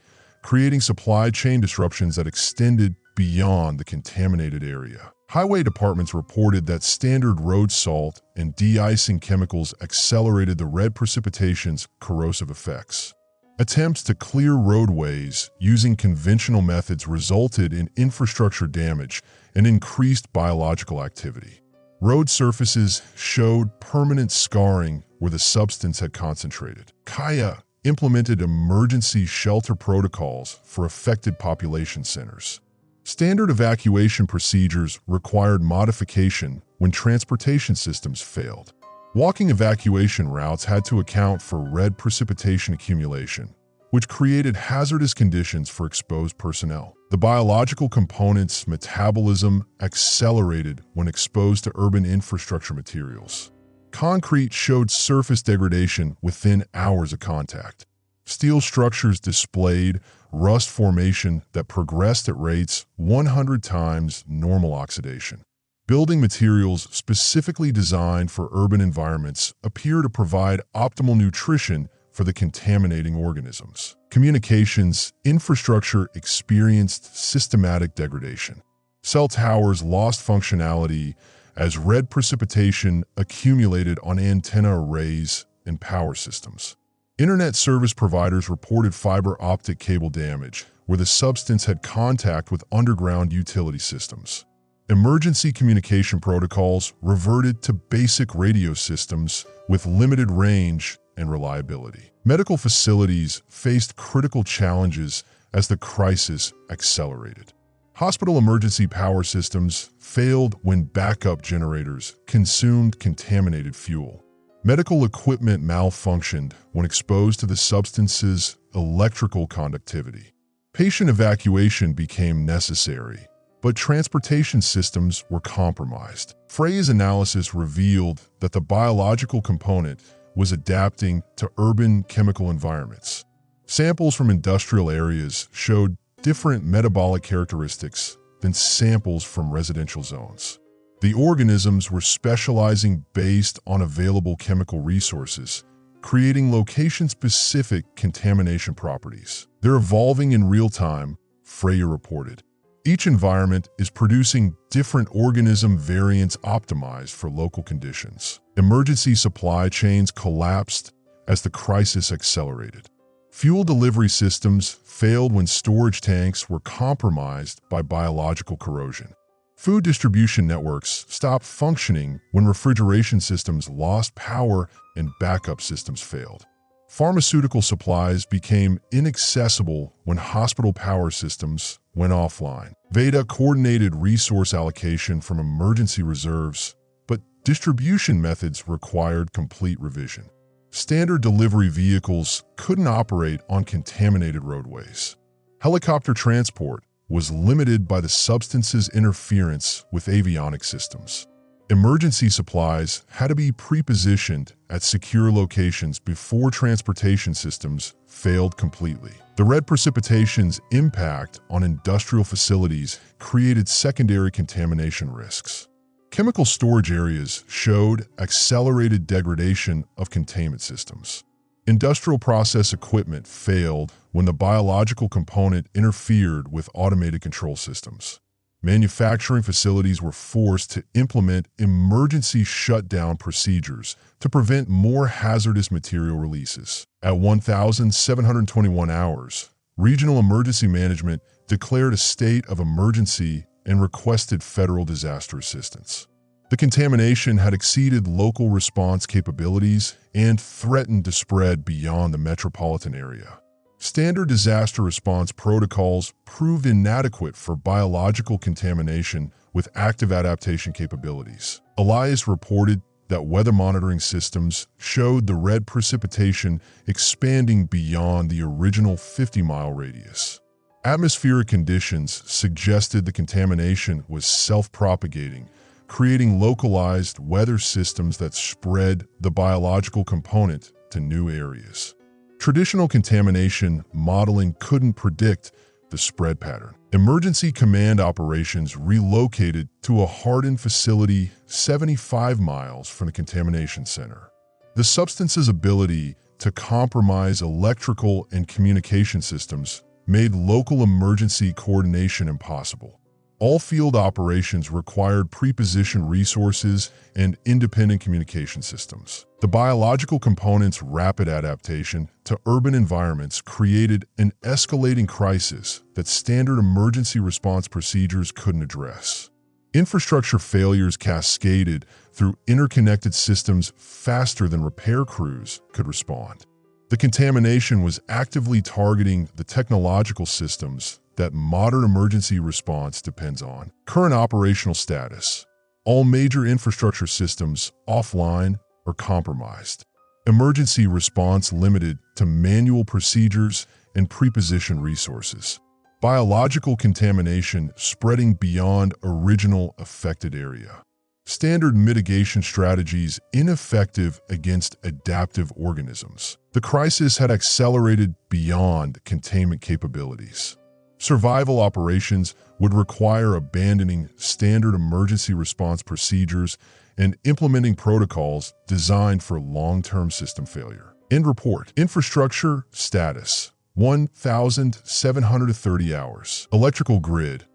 creating supply chain disruptions that extended beyond the contaminated area. Highway departments reported that standard road salt and de-icing chemicals accelerated the red precipitation's corrosive effects. Attempts to clear roadways using conventional methods resulted in infrastructure damage and increased biological activity. Road surfaces showed permanent scarring where the substance had concentrated. Kaya implemented emergency shelter protocols for affected population centers. Standard evacuation procedures required modification when transportation systems failed. Walking evacuation routes had to account for red precipitation accumulation, which created hazardous conditions for exposed personnel. The biological component's metabolism accelerated when exposed to urban infrastructure materials. Concrete showed surface degradation within hours of contact. Steel structures displayed rust formation that progressed at rates 100 times normal oxidation. Building materials specifically designed for urban environments appear to provide optimal nutrition for the contaminating organisms. Communications infrastructure experienced systematic degradation. Cell towers lost functionality as red precipitation accumulated on antenna arrays and power systems. Internet service providers reported fiber optic cable damage where the substance had contact with underground utility systems. Emergency communication protocols reverted to basic radio systems with limited range and reliability. Medical facilities faced critical challenges as the crisis accelerated. Hospital emergency power systems failed when backup generators consumed contaminated fuel. Medical equipment malfunctioned when exposed to the substance's electrical conductivity. Patient evacuation became necessary, but transportation systems were compromised. Frey's analysis revealed that the biological component was adapting to urban chemical environments. Samples from industrial areas showed different metabolic characteristics than samples from residential zones. The organisms were specializing based on available chemical resources, creating location-specific contamination properties. They're evolving in real time, Freya reported. Each environment is producing different organism variants optimized for local conditions. Emergency supply chains collapsed as the crisis accelerated. Fuel delivery systems failed when storage tanks were compromised by biological corrosion. Food distribution networks stopped functioning when refrigeration systems lost power and backup systems failed. Pharmaceutical supplies became inaccessible when hospital power systems went offline. Veda coordinated resource allocation from emergency reserves, but distribution methods required complete revision. Standard delivery vehicles couldn't operate on contaminated roadways. Helicopter transport was limited by the substance's interference with avionics systems. Emergency supplies had to be pre-positioned at secure locations before transportation systems failed completely. The red precipitation's impact on industrial facilities created secondary contamination risks. Chemical storage areas showed accelerated degradation of containment systems. Industrial process equipment failed when the biological component interfered with automated control systems. Manufacturing facilities were forced to implement emergency shutdown procedures to prevent more hazardous material releases. At 1,721 hours, Regional Emergency Management declared a state of emergency and requested federal disaster assistance. The contamination had exceeded local response capabilities and threatened to spread beyond the metropolitan area. Standard disaster response protocols proved inadequate for biological contamination with active adaptation capabilities. Elias reported that weather monitoring systems showed the red precipitation expanding beyond the original 50-mile radius. Atmospheric conditions suggested the contamination was self-propagating, creating localized weather systems that spread the biological component to new areas. Traditional contamination modeling couldn't predict the spread pattern. Emergency command operations relocated to a hardened facility 75 miles from the contamination center. The substance's ability to compromise electrical and communication systems made local emergency coordination impossible. All field operations required pre-positioned resources and independent communication systems. The biological component's rapid adaptation to urban environments created an escalating crisis that standard emergency response procedures couldn't address. Infrastructure failures cascaded through interconnected systems faster than repair crews could respond. The contamination was actively targeting the technological systems that modern emergency response depends on. Current operational status: all major infrastructure systems offline or compromised. Emergency response limited to manual procedures and pre-positioned resources. Biological contamination spreading beyond original affected area. Standard mitigation strategies ineffective against adaptive organisms. The crisis had accelerated beyond containment capabilities. Survival operations would require abandoning standard emergency response procedures and implementing protocols designed for long-term system failure. End report. Infrastructure status: 1,730 hours. Electrical grid: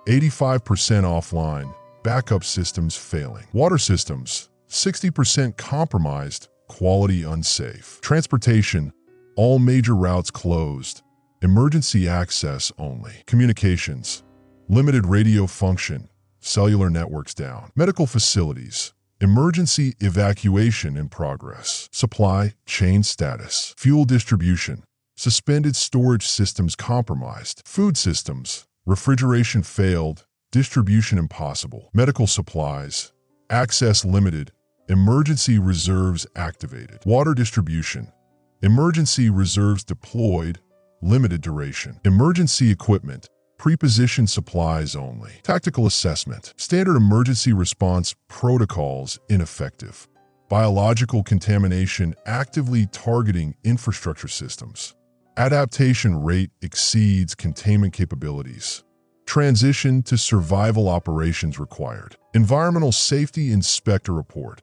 85% offline, backup systems failing. Water systems: 60% compromised, quality unsafe. Transportation: all major routes closed, emergency access only. Communications: limited radio function, cellular networks down. Medical facilities: emergency evacuation in progress. Supply chain status: fuel distribution, suspended storage systems compromised. Food systems: refrigeration failed, distribution impossible. Medical supplies: access limited, emergency reserves activated. Water distribution: emergency reserves deployed, limited duration. Emergency equipment: pre-positioned supplies only. Tactical assessment: standard emergency response protocols ineffective. Biological contamination actively targeting infrastructure systems. Adaptation rate exceeds containment capabilities. Transition to survival operations required. Environmental Safety Inspector Report: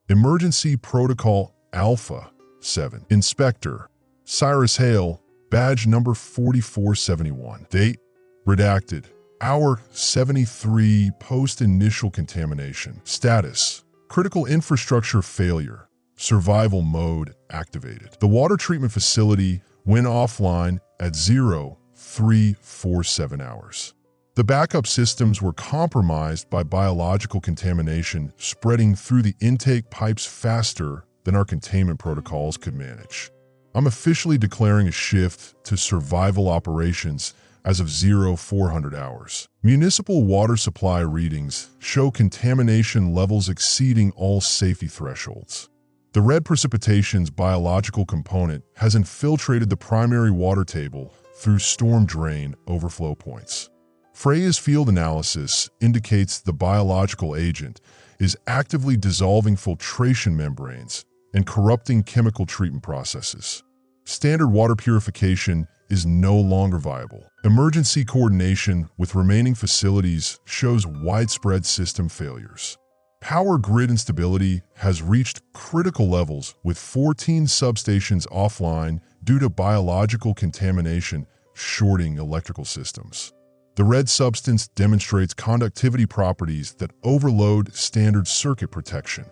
Emergency Protocol Alpha 7. Inspector: Cyrus Hale, badge number 4471. Date: redacted. Hour: 73 post-initial contamination. Status: critical infrastructure failure. Survival mode activated. The water treatment facility went offline at 0347 hours. The backup systems were compromised by biological contamination spreading through the intake pipes faster than our containment protocols could manage. I'm officially declaring a shift to survival operations as of 0400 hours. Municipal water supply readings show contamination levels exceeding all safety thresholds. The red precipitation's biological component has infiltrated the primary water table through storm drain overflow points. Freya's field analysis indicates the biological agent is actively dissolving filtration membranes and corrupting chemical treatment processes. Standard water purification is no longer viable. Emergency coordination with remaining facilities shows widespread system failures. Power grid instability has reached critical levels with 14 substations offline due to biological contamination shorting electrical systems. The red substance demonstrates conductivity properties that overload standard circuit protection.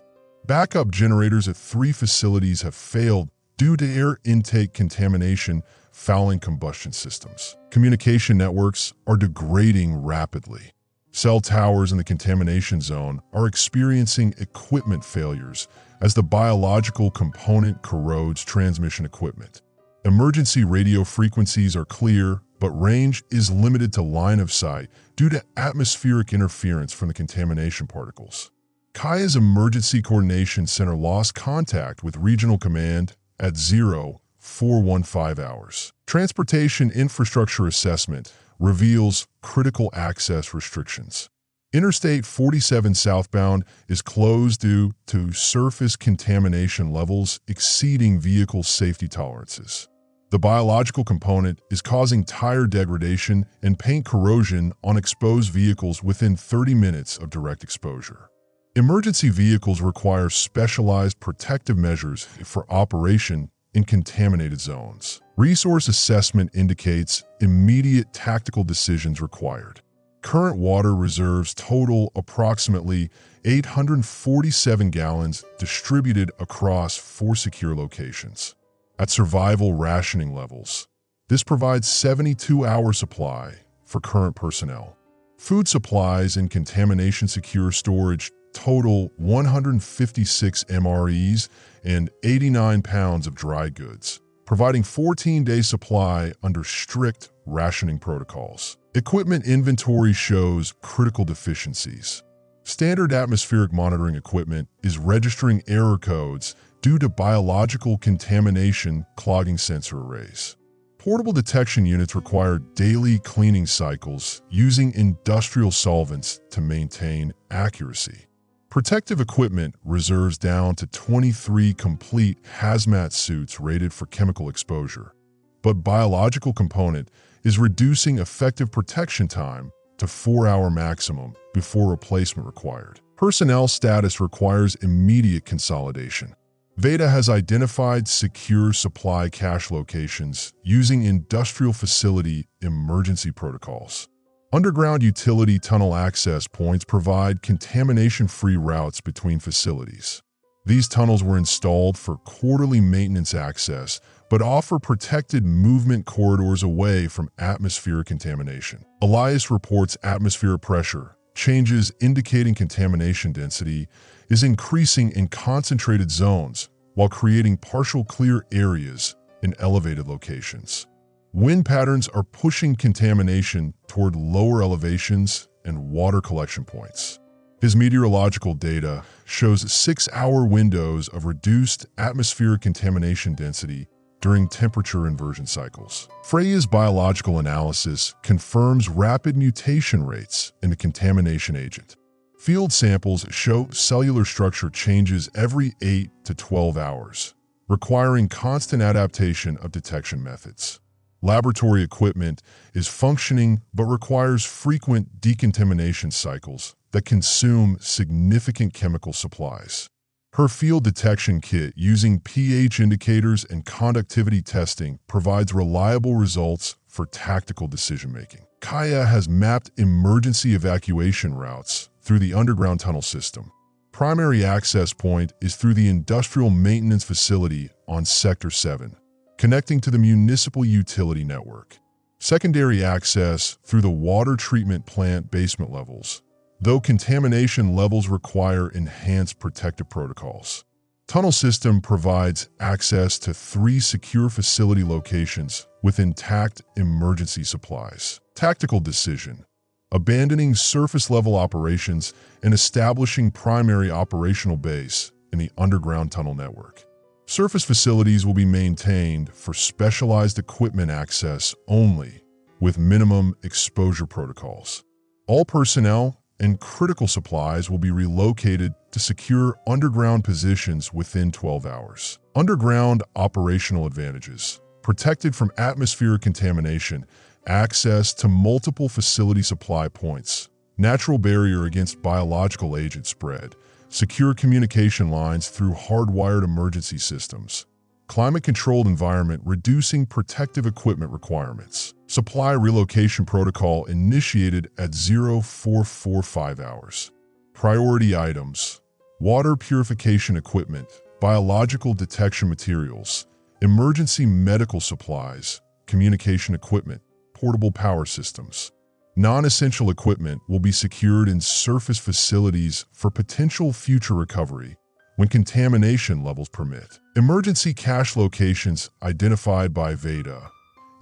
Backup generators at 3 facilities have failed due to air intake contamination fouling combustion systems. Communication networks are degrading rapidly. Cell towers in the contamination zone are experiencing equipment failures as the biological component corrodes transmission equipment. Emergency radio frequencies are clear, but range is limited to line of sight due to atmospheric interference from the contamination particles. Kaya's Emergency Coordination Center lost contact with Regional Command at 0415 hours. Transportation Infrastructure Assessment reveals critical access restrictions. Interstate 47 southbound is closed due to surface contamination levels exceeding vehicle safety tolerances. The biological component is causing tire degradation and paint corrosion on exposed vehicles within 30 minutes of direct exposure. Emergency vehicles require specialized protective measures for operation in contaminated zones. Resource assessment indicates immediate tactical decisions required. Current water reserves total approximately 847 gallons distributed across 4 secure locations. At survival rationing levels, this provides 72-hour supply for current personnel. Food supplies in contamination-secure storage total 156 MREs and 89 pounds of dry goods, providing 14-day supply under strict rationing protocols. Equipment inventory shows critical deficiencies. Standard atmospheric monitoring equipment is registering error codes due to biological contamination clogging sensor arrays. Portable detection units require daily cleaning cycles using industrial solvents to maintain accuracy. Protective equipment reserves down to 23 complete hazmat suits rated for chemical exposure, but biological component is reducing effective protection time to 4-hour maximum before replacement required. Personnel status requires immediate consolidation. Veda has identified secure supply cache locations using industrial facility emergency protocols. Underground utility tunnel access points provide contamination-free routes between facilities. These tunnels were installed for quarterly maintenance access, but offer protected movement corridors away from atmospheric contamination. Elias reports atmospheric pressure changes indicating contamination density is increasing in concentrated zones while creating partial clear areas in elevated locations. Wind patterns are pushing contamination toward lower elevations and water collection points. His meteorological data shows 6-hour windows of reduced atmospheric contamination density during temperature inversion cycles. Freya's biological analysis confirms rapid mutation rates in the contamination agent. Field samples show cellular structure changes every 8 to 12 hours, requiring constant adaptation of detection methods. Laboratory equipment is functioning but requires frequent decontamination cycles that consume significant chemical supplies. Her field detection kit using pH indicators and conductivity testing provides reliable results for tactical decision-making. Kaya has mapped emergency evacuation routes through the underground tunnel system. Primary access point is through the industrial maintenance facility on Sector 7, connecting to the municipal utility network. Secondary access through the water treatment plant basement levels, though contamination levels require enhanced protective protocols. Tunnel system provides access to 3 secure facility locations with intact emergency supplies. Tactical decision: abandoning surface-level operations and establishing primary operational base in the underground tunnel network. Surface facilities will be maintained for specialized equipment access only, with minimum exposure protocols. All personnel and critical supplies will be relocated to secure underground positions within 12 hours. Underground operational advantages: protected from atmospheric contamination, access to multiple facility supply points, natural barrier against biological agent spread, secure communication lines through hardwired emergency systems, climate-controlled environment reducing protective equipment requirements. Supply relocation protocol initiated at 0445 hours. Priority items: water purification equipment, biological detection materials, emergency medical supplies, communication equipment, portable power systems. Non-essential equipment will be secured in surface facilities for potential future recovery when contamination levels permit. Emergency cache locations identified by VEDA.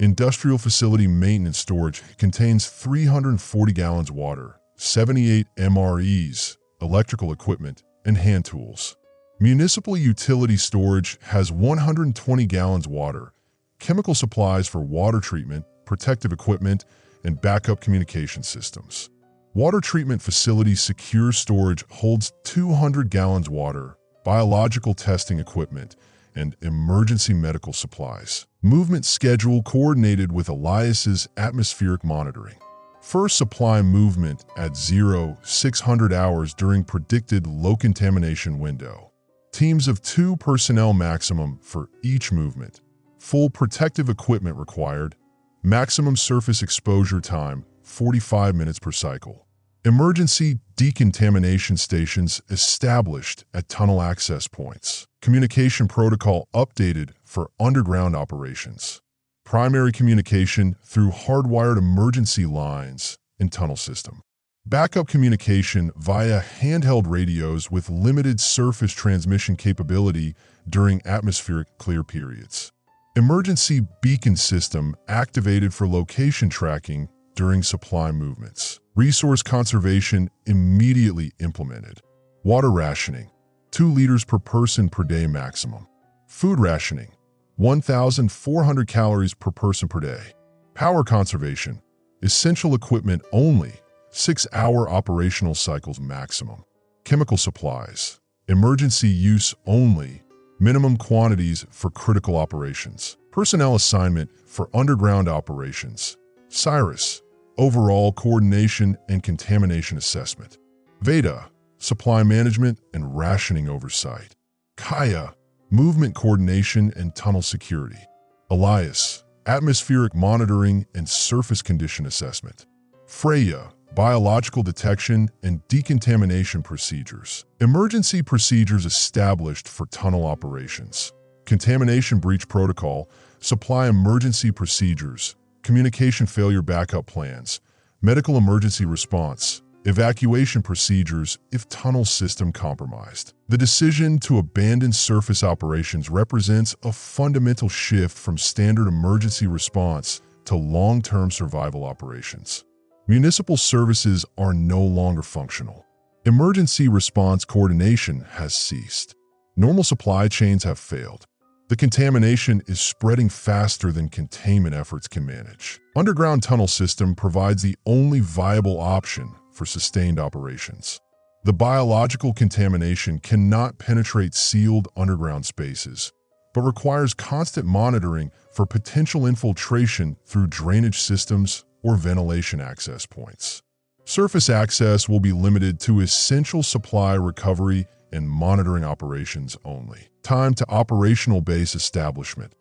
Industrial facility maintenance storage contains 340 gallons water, 78 MREs, electrical equipment, and hand tools. Municipal utility storage has 120 gallons water, chemical supplies for water treatment, protective equipment, and backup communication systems. Water treatment facility secure storage holds 200 gallons water, biological testing equipment, and emergency medical supplies. Movement schedule coordinated with Elias's atmospheric monitoring. First supply movement at 0600 hours during predicted low contamination window. Teams of 2 personnel maximum for each movement. Full protective equipment required. Maximum surface exposure time, 45 minutes per cycle. Emergency decontamination stations established at tunnel access points. Communication protocol updated for underground operations. Primary communication through hardwired emergency lines and tunnel system. Backup communication via handheld radios with limited surface transmission capability during atmospheric clear periods. Emergency beacon system activated for location tracking during supply movements. Resource conservation immediately implemented. Water rationing, 2 liters per person per day maximum. Food rationing, 1,400 calories per person per day. Power conservation, essential equipment only, 6-hour operational cycles maximum. Chemical supplies, emergency use only, minimum quantities for critical operations. Personnel assignment for underground operations. Cyrus, overall coordination and contamination assessment. VEDA, supply management and rationing oversight. Kaya, movement coordination and tunnel security. Elias, atmospheric monitoring and surface condition assessment. Freya, biological detection and decontamination procedures. Emergency procedures established for tunnel operations. Contamination breach protocol, supply emergency procedures, communication failure backup plans, medical emergency response, evacuation procedures if tunnel system compromised. The decision to abandon surface operations represents a fundamental shift from standard emergency response to long-term survival operations. Municipal services are no longer functional. Emergency response coordination has ceased. Normal supply chains have failed. The contamination is spreading faster than containment efforts can manage. Underground tunnel system provides the only viable option for sustained operations. The biological contamination cannot penetrate sealed underground spaces, but requires constant monitoring for potential infiltration through drainage systems or ventilation access points. Surface access will be limited to essential supply recovery and monitoring operations only. Time to operational base establishment,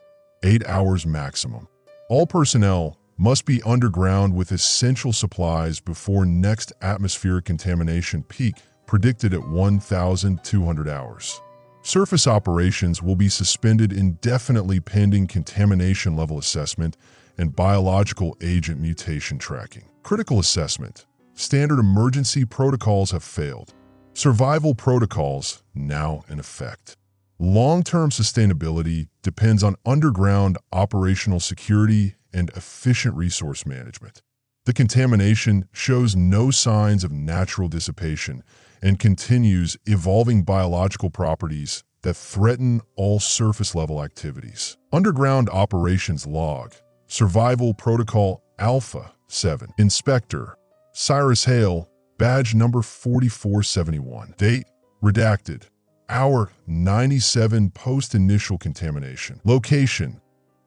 8 hours maximum. All personnel must be underground with essential supplies before next atmospheric contamination peak predicted at 1,200 hours. Surface operations will be suspended indefinitely pending contamination level assessment and biological agent mutation tracking. Critical assessment. Standard emergency protocols have failed. Survival protocols now in effect. Long-term sustainability depends on underground operational security and efficient resource management. The contamination shows no signs of natural dissipation and continues evolving biological properties that threaten all surface-level activities. Underground operations log. Survival protocol Alpha 7. Inspector Cyrus Hale, badge number 4471. Date redacted. Hour 97 post-initial contamination. Location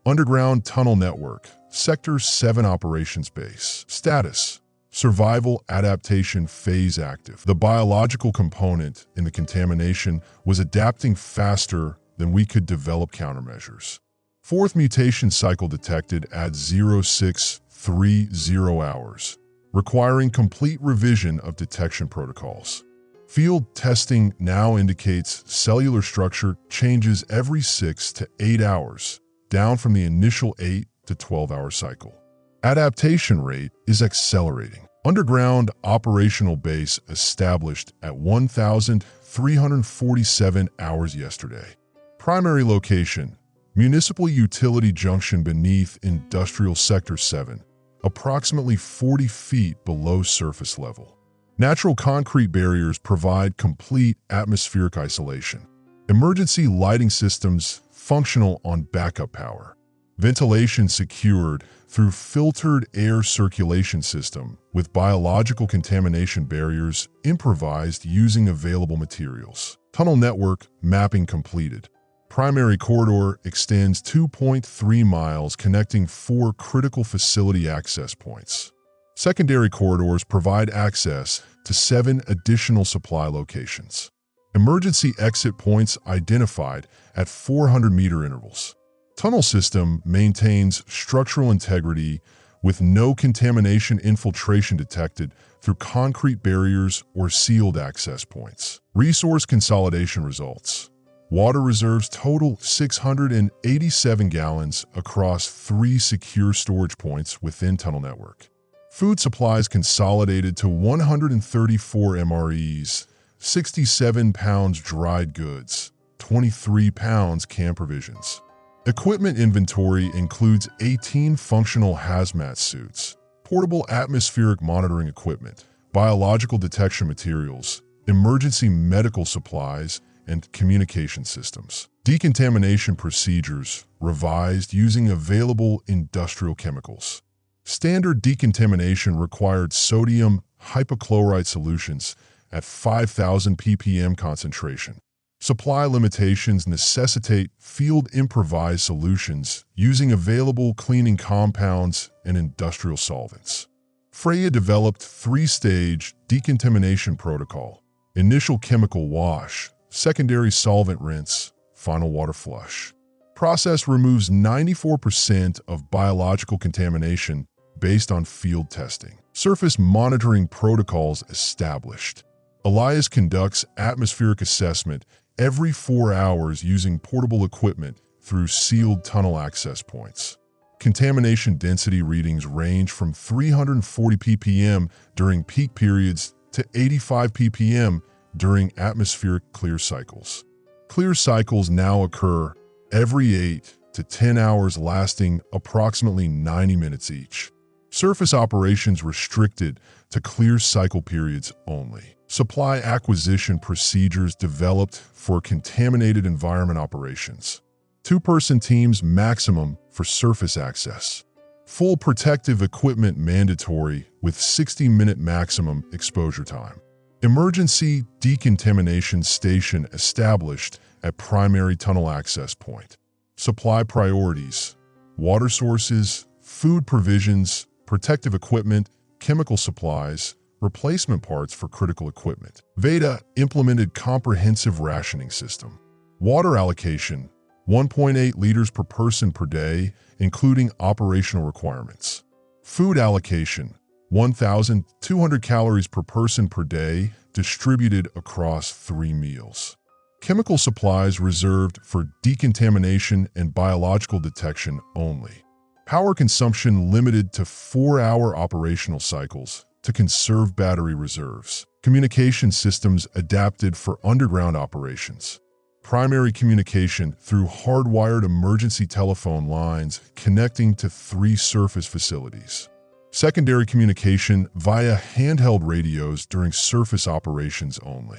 underground tunnel network, Sector 7 operations base. Status survival adaptation phase active. The biological component in the contamination was adapting faster than we could develop countermeasures. Fourth mutation cycle detected at 0630 hours, requiring complete revision of detection protocols. Field testing now indicates cellular structure changes every 6 to 8 hours, down from the initial 8 to 12-hour cycle. Adaptation rate is accelerating. Underground operational base established at 1,347 hours yesterday. Primary location, Municipal Utility Junction beneath Industrial Sector 7, approximately 40 feet below surface level. Natural concrete barriers provide complete atmospheric isolation. Emergency lighting systems functional on backup power. Ventilation secured through filtered air circulation system with biological contamination barriers improvised using available materials. Tunnel network mapping completed. Primary corridor extends 2.3 miles connecting 4 critical facility access points. Secondary corridors provide access to 7 additional supply locations. Emergency exit points identified at 400-meter intervals. Tunnel system maintains structural integrity with no contamination infiltration detected through concrete barriers or sealed access points. Resource consolidation results. Water reserves total 687 gallons across 3 secure storage points within tunnel network. Food supplies consolidated to 134 MREs, 67 pounds dried goods, 23 pounds canned provisions. Equipment inventory includes 18 functional hazmat suits, portable atmospheric monitoring equipment, biological detection materials, emergency medical supplies, and communication systems. Decontamination procedures revised using available industrial chemicals. Standard decontamination required sodium hypochlorite solutions at 5,000 ppm concentration. Supply limitations necessitate field improvised solutions using available cleaning compounds and industrial solvents. Freya developed 3-stage decontamination protocol: initial chemical wash, secondary solvent rinse, final water flush. Process removes 94% of biological contamination based on field testing. Surface monitoring protocols established. Elias conducts atmospheric assessment every 4 hours using portable equipment through sealed tunnel access points. Contamination density readings range from 340 ppm during peak periods to 85 ppm during atmospheric clear cycles. Clear cycles now occur every 8 to 10 hours lasting approximately 90 minutes each. Surface operations restricted to clear cycle periods only. Supply acquisition procedures developed for contaminated environment operations. 2-person teams maximum for surface access. Full protective equipment mandatory with 60-minute maximum exposure time. Emergency decontamination station established at primary tunnel access point. Supply priorities: water sources, food provisions, protective equipment, chemical supplies, replacement parts for critical equipment. Veda implemented comprehensive rationing system. Water allocation: 1.8 liters per person per day, including operational requirements. Food allocation: 1,200 calories per person per day, distributed across 3 meals. Chemical supplies reserved for decontamination and biological detection only. Power consumption limited to 4-hour operational cycles to conserve battery reserves. Communication systems adapted for underground operations. Primary communication through hardwired emergency telephone lines connecting to 3 surface facilities. Secondary communication via handheld radios during surface operations only.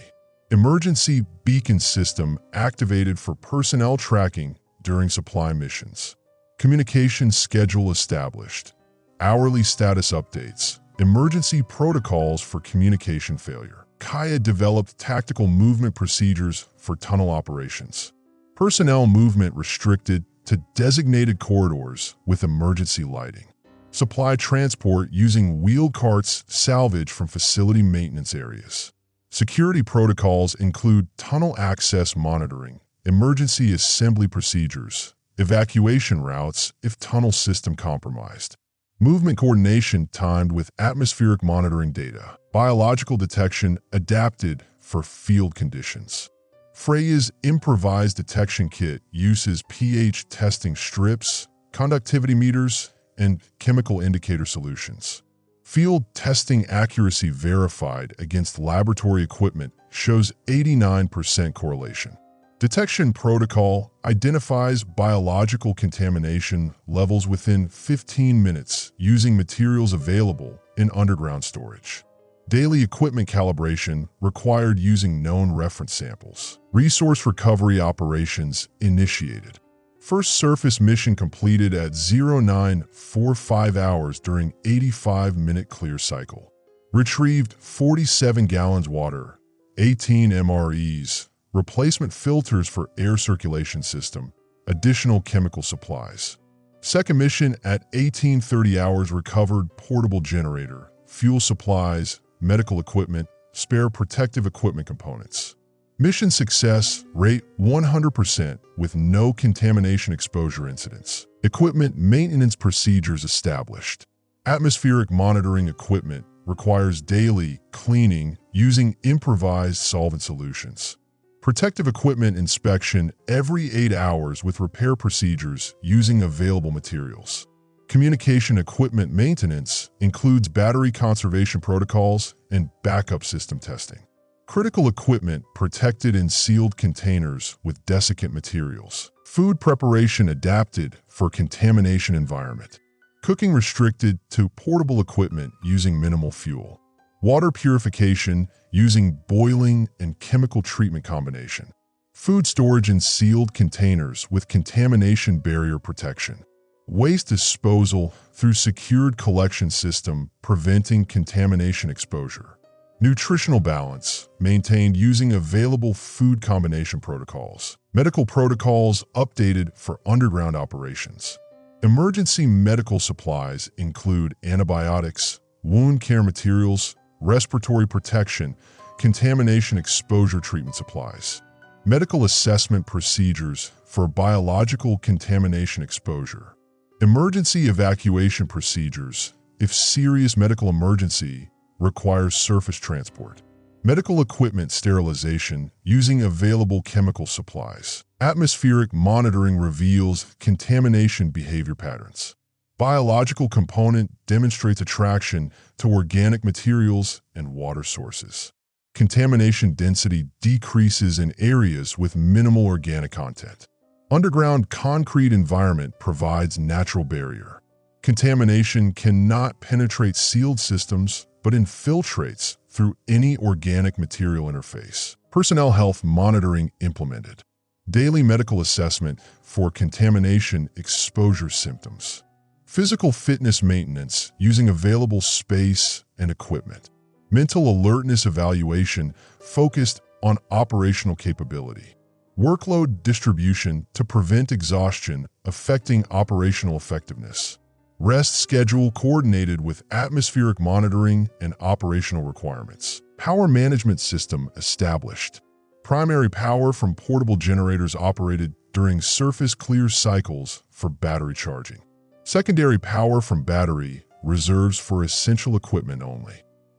Emergency beacon system activated for personnel tracking during supply missions. Communication schedule established. hourly status updates, emergency protocols for communication failure. Kaya developed tactical movement procedures for tunnel operations. Personnel movement restricted to designated corridors with emergency lighting. Supply transport using wheeled carts salvage from facility maintenance areas. Security protocols include tunnel access monitoring, emergency assembly procedures, evacuation routes if tunnel system compromised. Movement coordination timed with atmospheric monitoring data. Biological detection adapted for field conditions. Freya's improvised detection kit uses pH testing strips, conductivity meters, and chemical indicator solutions. Field testing accuracy verified against laboratory equipment shows 89% correlation. Detection protocol identifies biological contamination levels within 15 minutes using materials available in underground storage. Daily equipment calibration required using known reference samples. Resource recovery operations initiated. First surface mission completed at 0945 hours during 85-minute clear cycle. Retrieved 47 gallons water, 18 MREs, replacement filters for air circulation system, additional chemical supplies. Second mission at 1830 hours recovered portable generator, fuel supplies, medical equipment, spare protective equipment components. Mission success rate 100% with no contamination exposure incidents. Equipment maintenance procedures established. Atmospheric monitoring equipment requires daily cleaning using improvised solvent solutions. Protective equipment inspection every 8 hours with repair procedures using available materials. Communication equipment maintenance includes battery conservation protocols and backup system testing. Critical equipment protected in sealed containers with desiccant materials. Food preparation adapted for contamination environment. Cooking restricted to portable equipment using minimal fuel. Water purification using boiling and chemical treatment combination. Food storage in sealed containers with contamination barrier protection. Waste disposal through secured collection system preventing contamination exposure. Nutritional balance maintained using available food combination protocols. Medical protocols updated for underground operations. Emergency medical supplies include antibiotics, wound care materials, respiratory protection, contamination exposure treatment supplies. Medical assessment procedures for biological contamination exposure. Emergency evacuation procedures if serious medical emergency requires surface transport. Medical equipment sterilization using available chemical supplies. Atmospheric monitoring reveals contamination behavior patterns. Biological component demonstrates attraction to organic materials and water sources. Contamination density decreases in areas with minimal organic content. Underground concrete environment provides natural barrier. Contamination cannot penetrate sealed systems, but infiltrates through any organic material interface. Personnel health monitoring implemented. Daily medical assessment for contamination exposure symptoms. Physical fitness maintenance using available space and equipment. Mental alertness evaluation focused on operational capability. Workload distribution to prevent exhaustion affecting operational effectiveness. Rest schedule coordinated with atmospheric monitoring and operational requirements. Power management system established. Primary power from portable generators operated during surface clear cycles for battery charging. Secondary power from battery reserves for essential equipment only.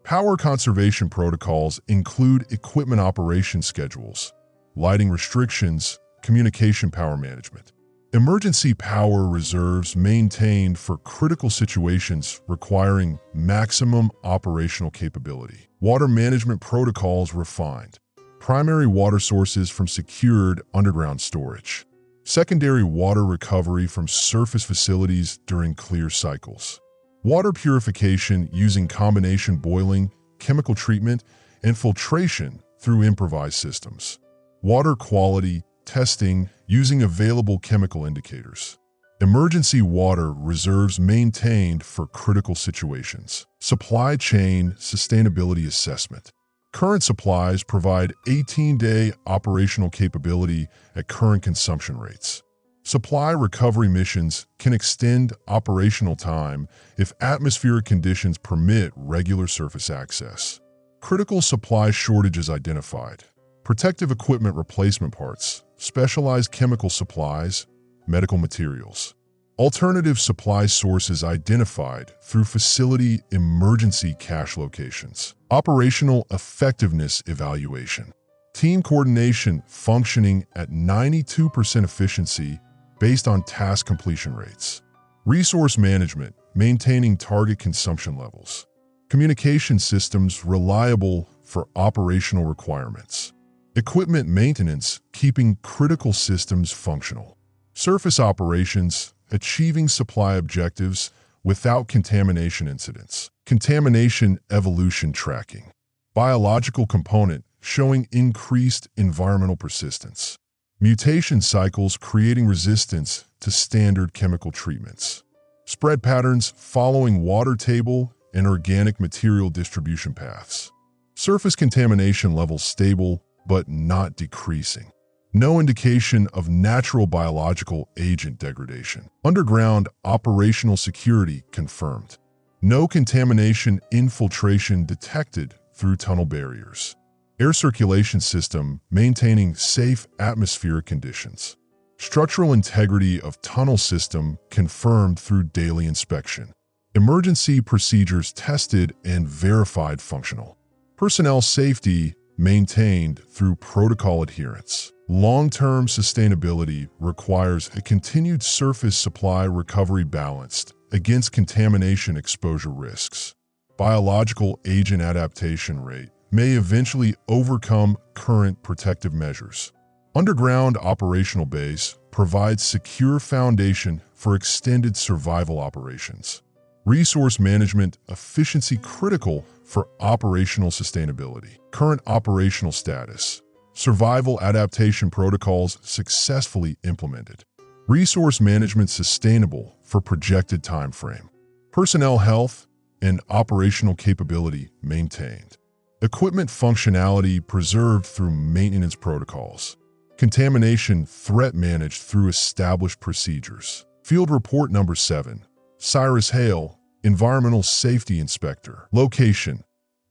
Power conservation protocols include equipment operation schedules, lighting restrictions, communication power management. Emergency power reserves maintained for critical situations requiring maximum operational capability. Water management protocols refined. Primary water sources from secured underground storage. Secondary water recovery from surface facilities during clear cycles. Water purification using combination boiling, chemical treatment, and filtration through improvised systems. Water quality testing using available chemical indicators. Emergency water reserves maintained for critical situations. Supply chain sustainability assessment. Current supplies provide 18-day operational capability at current consumption rates. Supply recovery missions can extend operational time if atmospheric conditions permit regular surface access. Critical supply shortages identified. Protective equipment replacement parts, specialized chemical supplies, medical materials. Alternative supply sources identified through facility emergency cache locations. Operational effectiveness evaluation. Team coordination functioning at 92% efficiency based on task completion rates. Resource management, maintaining target consumption levels. Communication systems reliable for operational requirements. Equipment maintenance, keeping critical systems functional. Surface operations, achieving supply objectives without contamination incidents. Contamination evolution tracking. Biological component, showing increased environmental persistence. Mutation cycles creating resistance to standard chemical treatments. Spread patterns following water table and organic material distribution paths. Surface contamination levels stable but not decreasing. No indication of natural biological agent degradation. Underground operational security confirmed. No contamination infiltration detected through tunnel barriers. Air circulation system maintaining safe atmospheric conditions. Structural integrity of tunnel system confirmed through daily inspection. Emergency procedures tested and verified functional. Personnel safety maintained through protocol adherence. Long-term sustainability requires a continued surface supply recovery balanced against contamination exposure risks. Biological agent adaptation rate may eventually overcome current protective measures. Underground operational base provides secure foundation for extended survival operations. Resource management efficiency critical for operational sustainability. Current operational status. Survival adaptation protocols successfully implemented. Resource management sustainable for projected time frame. Personnel health and operational capability maintained. Equipment functionality preserved through maintenance protocols. Contamination threat managed through established procedures. Field Report Number 7. Cyrus Hale, Environmental Safety Inspector. Location: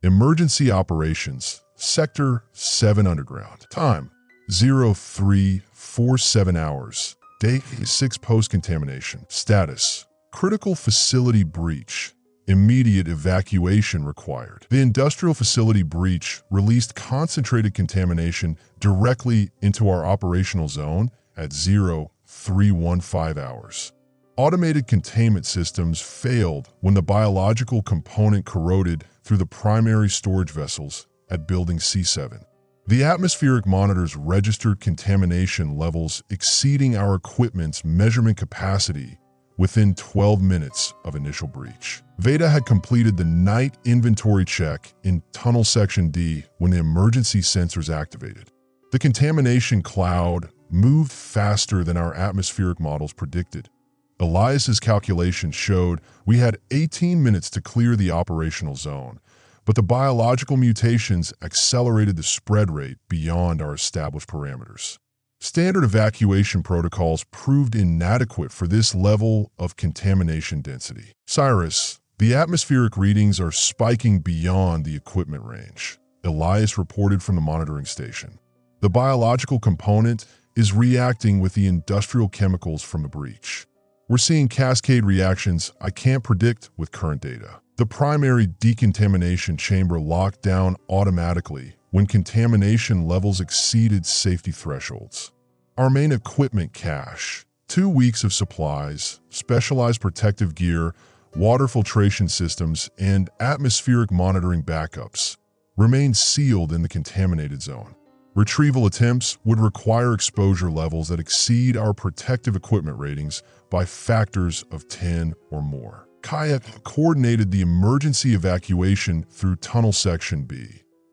Emergency Operations, Sector 7 Underground. Time: 0347 hours. Day 6 post-contamination. Status: Critical facility breach. Immediate evacuation required. The industrial facility breach released concentrated contamination directly into our operational zone at 0315 hours. Automated containment systems failed when the biological component corroded through the primary storage vessels at Building C7. The atmospheric monitors registered contamination levels exceeding our equipment's measurement capacity within 12 minutes of initial breach. Veda had completed the night inventory check in Tunnel Section D when the emergency sensors activated. The contamination cloud moved faster than our atmospheric models predicted. Elias's calculations showed we had 18 minutes to clear the operational zone, but the biological mutations accelerated the spread rate beyond our established parameters. Standard evacuation protocols proved inadequate for this level of contamination density. Cyrus, the atmospheric readings are spiking beyond the equipment range, Elias reported from the monitoring station. The biological component is reacting with the industrial chemicals from the breach. We're seeing cascade reactions I can't predict with current data. The primary decontamination chamber locked down automatically when contamination levels exceeded safety thresholds. Our main equipment cache, 2 weeks of supplies, specialized protective gear, water filtration systems, and atmospheric monitoring backups, remain sealed in the contaminated zone. Retrieval attempts would require exposure levels that exceed our protective equipment ratings by factors of 10 or more. Kaya coordinated the emergency evacuation through Tunnel Section B,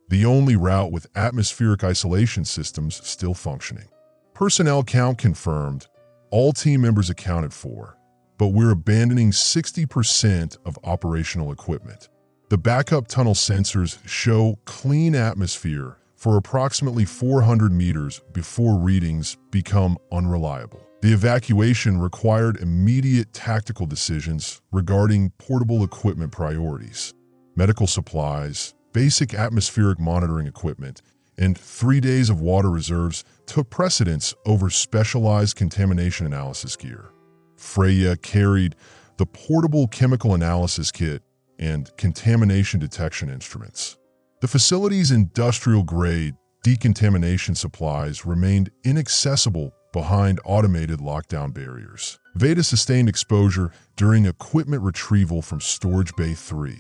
the only route with atmospheric isolation systems still functioning. Personnel count confirmed, all team members accounted for, but we're abandoning 60% of operational equipment. The backup tunnel sensors show clean atmosphere for approximately 400 meters before readings become unreliable. The evacuation required immediate tactical decisions regarding portable equipment priorities. Medical supplies, basic atmospheric monitoring equipment, and 3 days of water reserves took precedence over specialized contamination analysis gear. Freya carried the portable chemical analysis kit and contamination detection instruments. The facility's industrial-grade decontamination supplies remained inaccessible behind automated lockdown barriers. Veda sustained exposure during equipment retrieval from Storage Bay 3.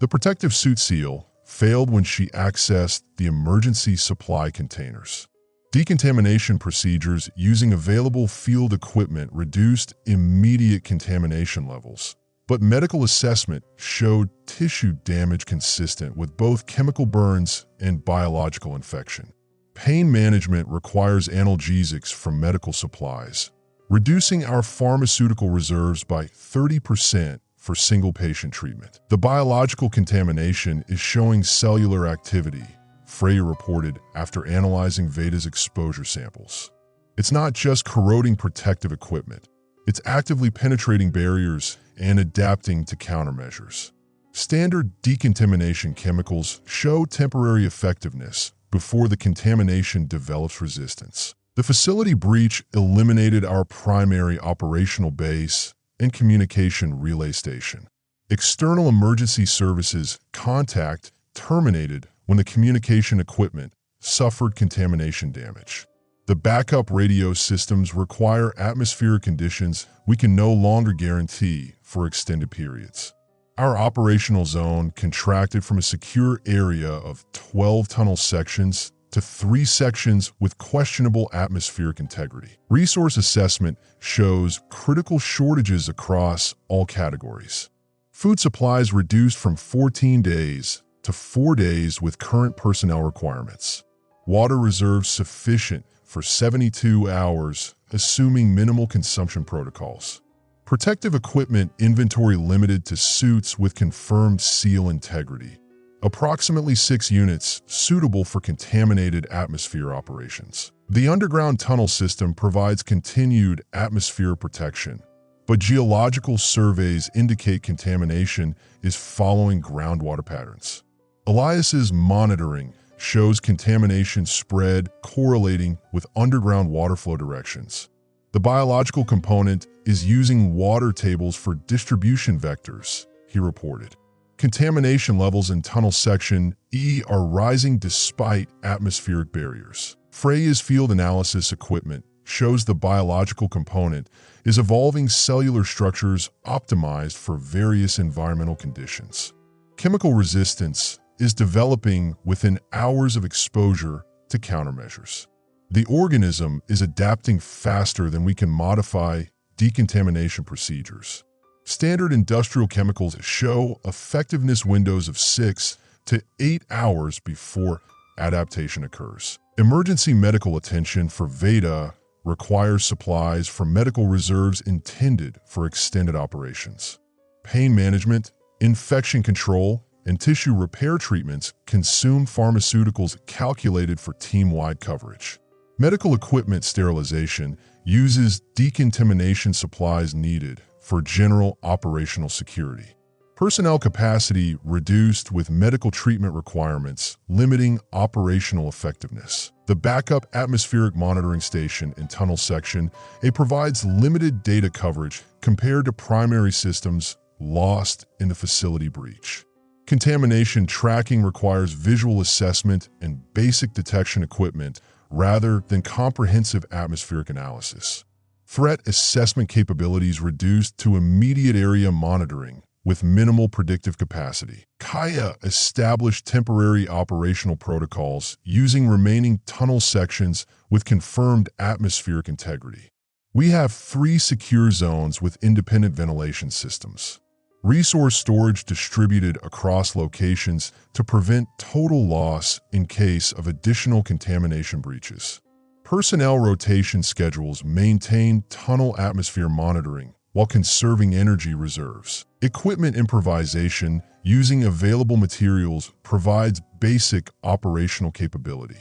The protective suit seal failed when she accessed the emergency supply containers. Decontamination procedures using available field equipment reduced immediate contamination levels, but medical assessment showed tissue damage consistent with both chemical burns and biological infection. Pain management requires analgesics from medical supplies, reducing our pharmaceutical reserves by 30% for single-patient treatment. The biological contamination is showing cellular activity, Freya reported after analyzing Veda's exposure samples. It's not just corroding protective equipment, it's actively penetrating barriers and adapting to countermeasures. Standard decontamination chemicals show temporary effectiveness before the contamination develops resistance. The facility breach eliminated our primary operational base and communication relay station. External emergency services contact terminated when the communication equipment suffered contamination damage. The backup radio systems require atmospheric conditions we can no longer guarantee for extended periods. Our operational zone contracted from a secure area of 12 tunnel sections to 3 sections with questionable atmospheric integrity. Resource assessment shows critical shortages across all categories. Food supplies reduced from 14 days to 4 days with current personnel requirements. Water reserves sufficient for 72 hours, assuming minimal consumption protocols. Protective equipment inventory limited to suits with confirmed seal integrity. Approximately 6 units suitable for contaminated atmosphere operations. The underground tunnel system provides continued atmosphere protection, but geological surveys indicate contamination is following groundwater patterns. Elias's monitoring shows contamination spread correlating with underground water flow directions. The biological component is using water tables for distribution vectors, he reported. Contamination levels in tunnel section E are rising despite atmospheric barriers. Freya's field analysis equipment shows the biological component is evolving cellular structures optimized for various environmental conditions. Chemical resistance is developing within hours of exposure to countermeasures. The organism is adapting faster than we can modify decontamination procedures. Standard industrial chemicals show effectiveness windows of 6 to 8 hours before adaptation occurs. Emergency medical attention for Veda requires supplies from medical reserves intended for extended operations. Pain management, infection control, and tissue repair treatments consume pharmaceuticals calculated for team-wide coverage. Medical equipment sterilization uses decontamination supplies needed for general operational security. Personnel capacity reduced with medical treatment requirements, limiting operational effectiveness. The backup atmospheric monitoring station in tunnel section A provides limited data coverage compared to primary systems lost in the facility breach. Contamination tracking requires visual assessment and basic detection equipment rather than comprehensive atmospheric analysis. Threat assessment capabilities reduced to immediate area monitoring with minimal predictive capacity. Kaya established temporary operational protocols using remaining tunnel sections with confirmed atmospheric integrity. We have 3 secure zones with independent ventilation systems. Resource storage distributed across locations to prevent total loss in case of additional contamination breaches. Personnel rotation schedules maintain tunnel atmosphere monitoring while conserving energy reserves. Equipment improvisation using available materials provides basic operational capability.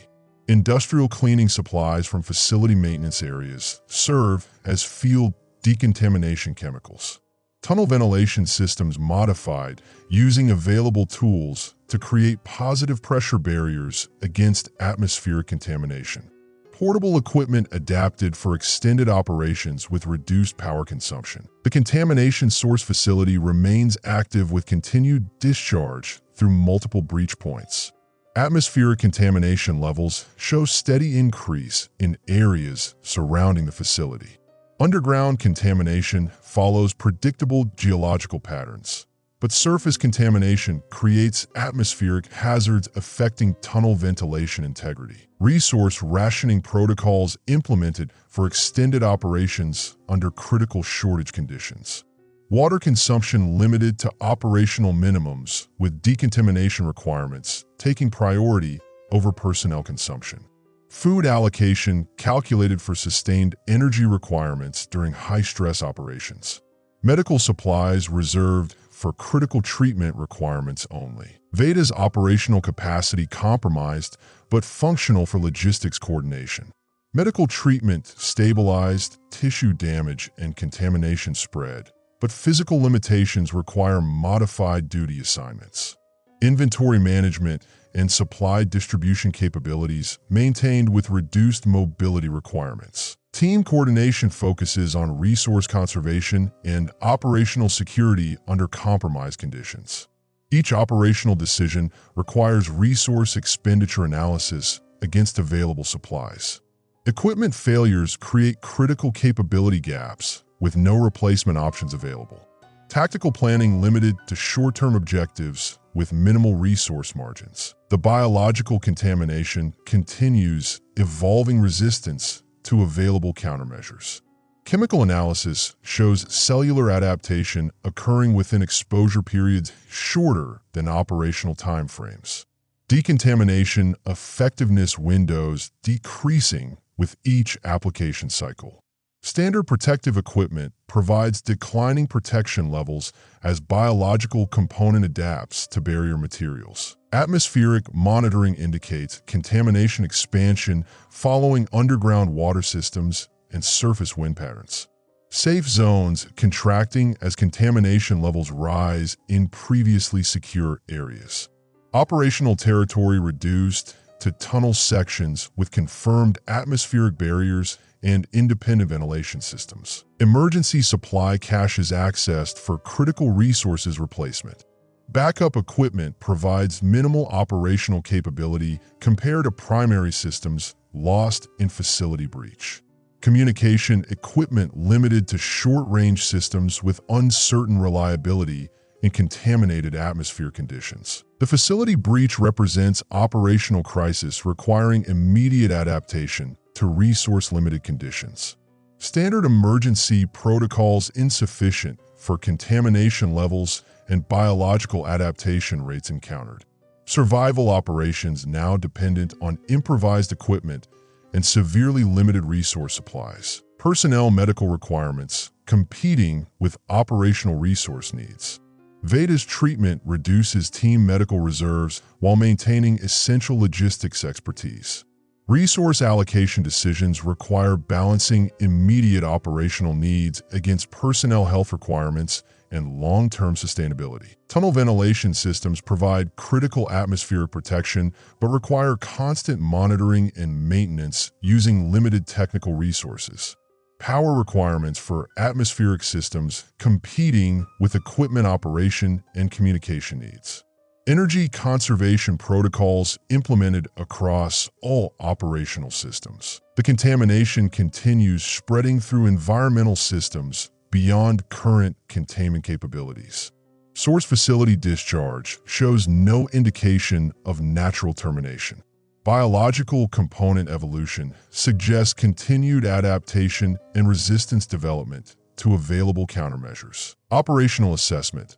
Industrial cleaning supplies from facility maintenance areas serve as field decontamination chemicals. Tunnel ventilation systems modified using available tools to create positive pressure barriers against atmospheric contamination. Portable equipment adapted for extended operations with reduced power consumption. The contamination source facility remains active with continued discharge through multiple breach points. Atmospheric contamination levels show steady increase in areas surrounding the facility. Underground contamination follows predictable geological patterns, but surface contamination creates atmospheric hazards affecting tunnel ventilation integrity. Resource rationing protocols implemented for extended operations under critical shortage conditions. Water consumption limited to operational minimums, with decontamination requirements taking priority over personnel consumption. Food allocation calculated for sustained energy requirements during high-stress operations. Medical supplies reserved for critical treatment requirements only. Veda's operational capacity compromised, but functional for logistics coordination. Medical treatment stabilized tissue damage and contamination spread, but physical limitations require modified duty assignments. Inventory management and supply distribution capabilities maintained with reduced mobility requirements. Team coordination focuses on resource conservation and operational security under compromised conditions. Each operational decision requires resource expenditure analysis against available supplies. Equipment failures create critical capability gaps with no replacement options available. Tactical planning limited to short-term objectives with minimal resource margins. The biological contamination continues, evolving resistance to available countermeasures. Chemical analysis shows cellular adaptation occurring within exposure periods shorter than operational timeframes. Decontamination effectiveness windows decreasing with each application cycle. Standard protective equipment provides declining protection levels as biological component adapts to barrier materials. Atmospheric monitoring indicates contamination expansion following underground water systems and surface wind patterns. Safe zones contracting as contamination levels rise in previously secure areas. Operational territory reduced to tunnel sections with confirmed atmospheric barriers and independent ventilation systems. Emergency supply caches accessed for critical resources replacement. Backup equipment provides minimal operational capability compared to primary systems lost in facility breach. Communication equipment limited to short-range systems with uncertain reliability in contaminated atmosphere conditions. The facility breach represents operational crisis requiring immediate adaptation to resource-limited conditions. Standard emergency protocols insufficient for contamination levels and biological adaptation rates encountered. Survival operations now dependent on improvised equipment and severely limited resource supplies. Personnel medical requirements competing with operational resource needs. Veda's treatment reduces team medical reserves while maintaining essential logistics expertise. Resource allocation decisions require balancing immediate operational needs against personnel health requirements and long-term sustainability. Tunnel ventilation systems provide critical atmospheric protection but require constant monitoring and maintenance using limited technical resources. Power requirements for atmospheric systems competing with equipment operation and communication needs. Energy conservation protocols implemented across all operational systems. The contamination continues spreading through environmental systems beyond current containment capabilities. Source facility discharge shows no indication of natural termination. Biological component evolution suggests continued adaptation and resistance development to available countermeasures. Operational assessment.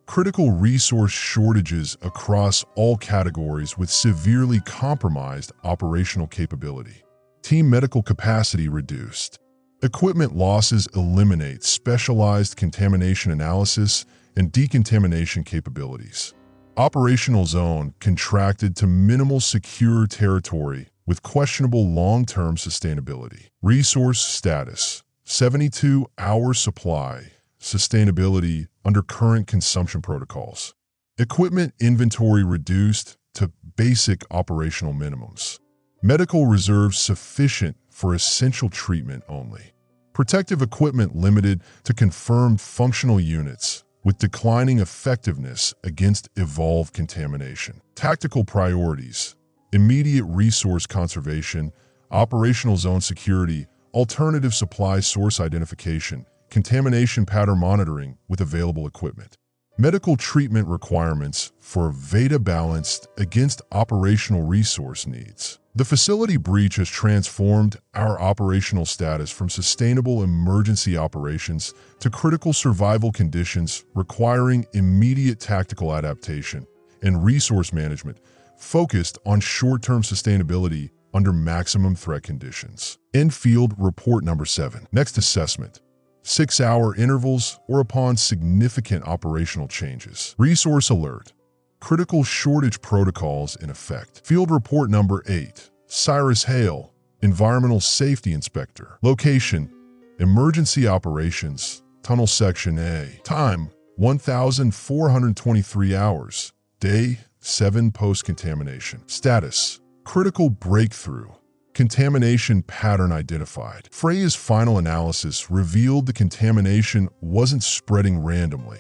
Critical resource shortages across all categories with severely compromised operational capability. Team medical capacity reduced. Equipment losses eliminate specialized contamination analysis and decontamination capabilities. Operational zone contracted to minimal secure territory with questionable long-term sustainability. Resource status: 72-hour supply. Sustainability under current consumption protocols. Equipment inventory reduced to basic operational minimums. Medical reserves sufficient for essential treatment only. Protective equipment limited to confirmed functional units with declining effectiveness against evolved contamination. Tactical priorities: immediate resource conservation, operational zone security, alternative supply source identification, contamination pattern monitoring with available equipment. Medical treatment requirements for Veda balanced against operational resource needs. The facility breach has transformed our operational status from sustainable emergency operations to critical survival conditions requiring immediate tactical adaptation and resource management focused on short-term sustainability under maximum threat conditions. In-field report number 7. Next assessment: 6-hour intervals or upon significant operational changes. Resource alert: critical shortage protocols in effect. Field report number 8. Cyrus Hale, Environmental Safety Inspector. Location: Emergency Operations, Tunnel Section A. Time: 1,423 hours. Day 7 post-contamination. Status: critical breakthrough. Contamination pattern identified. Freya's final analysis revealed the contamination wasn't spreading randomly.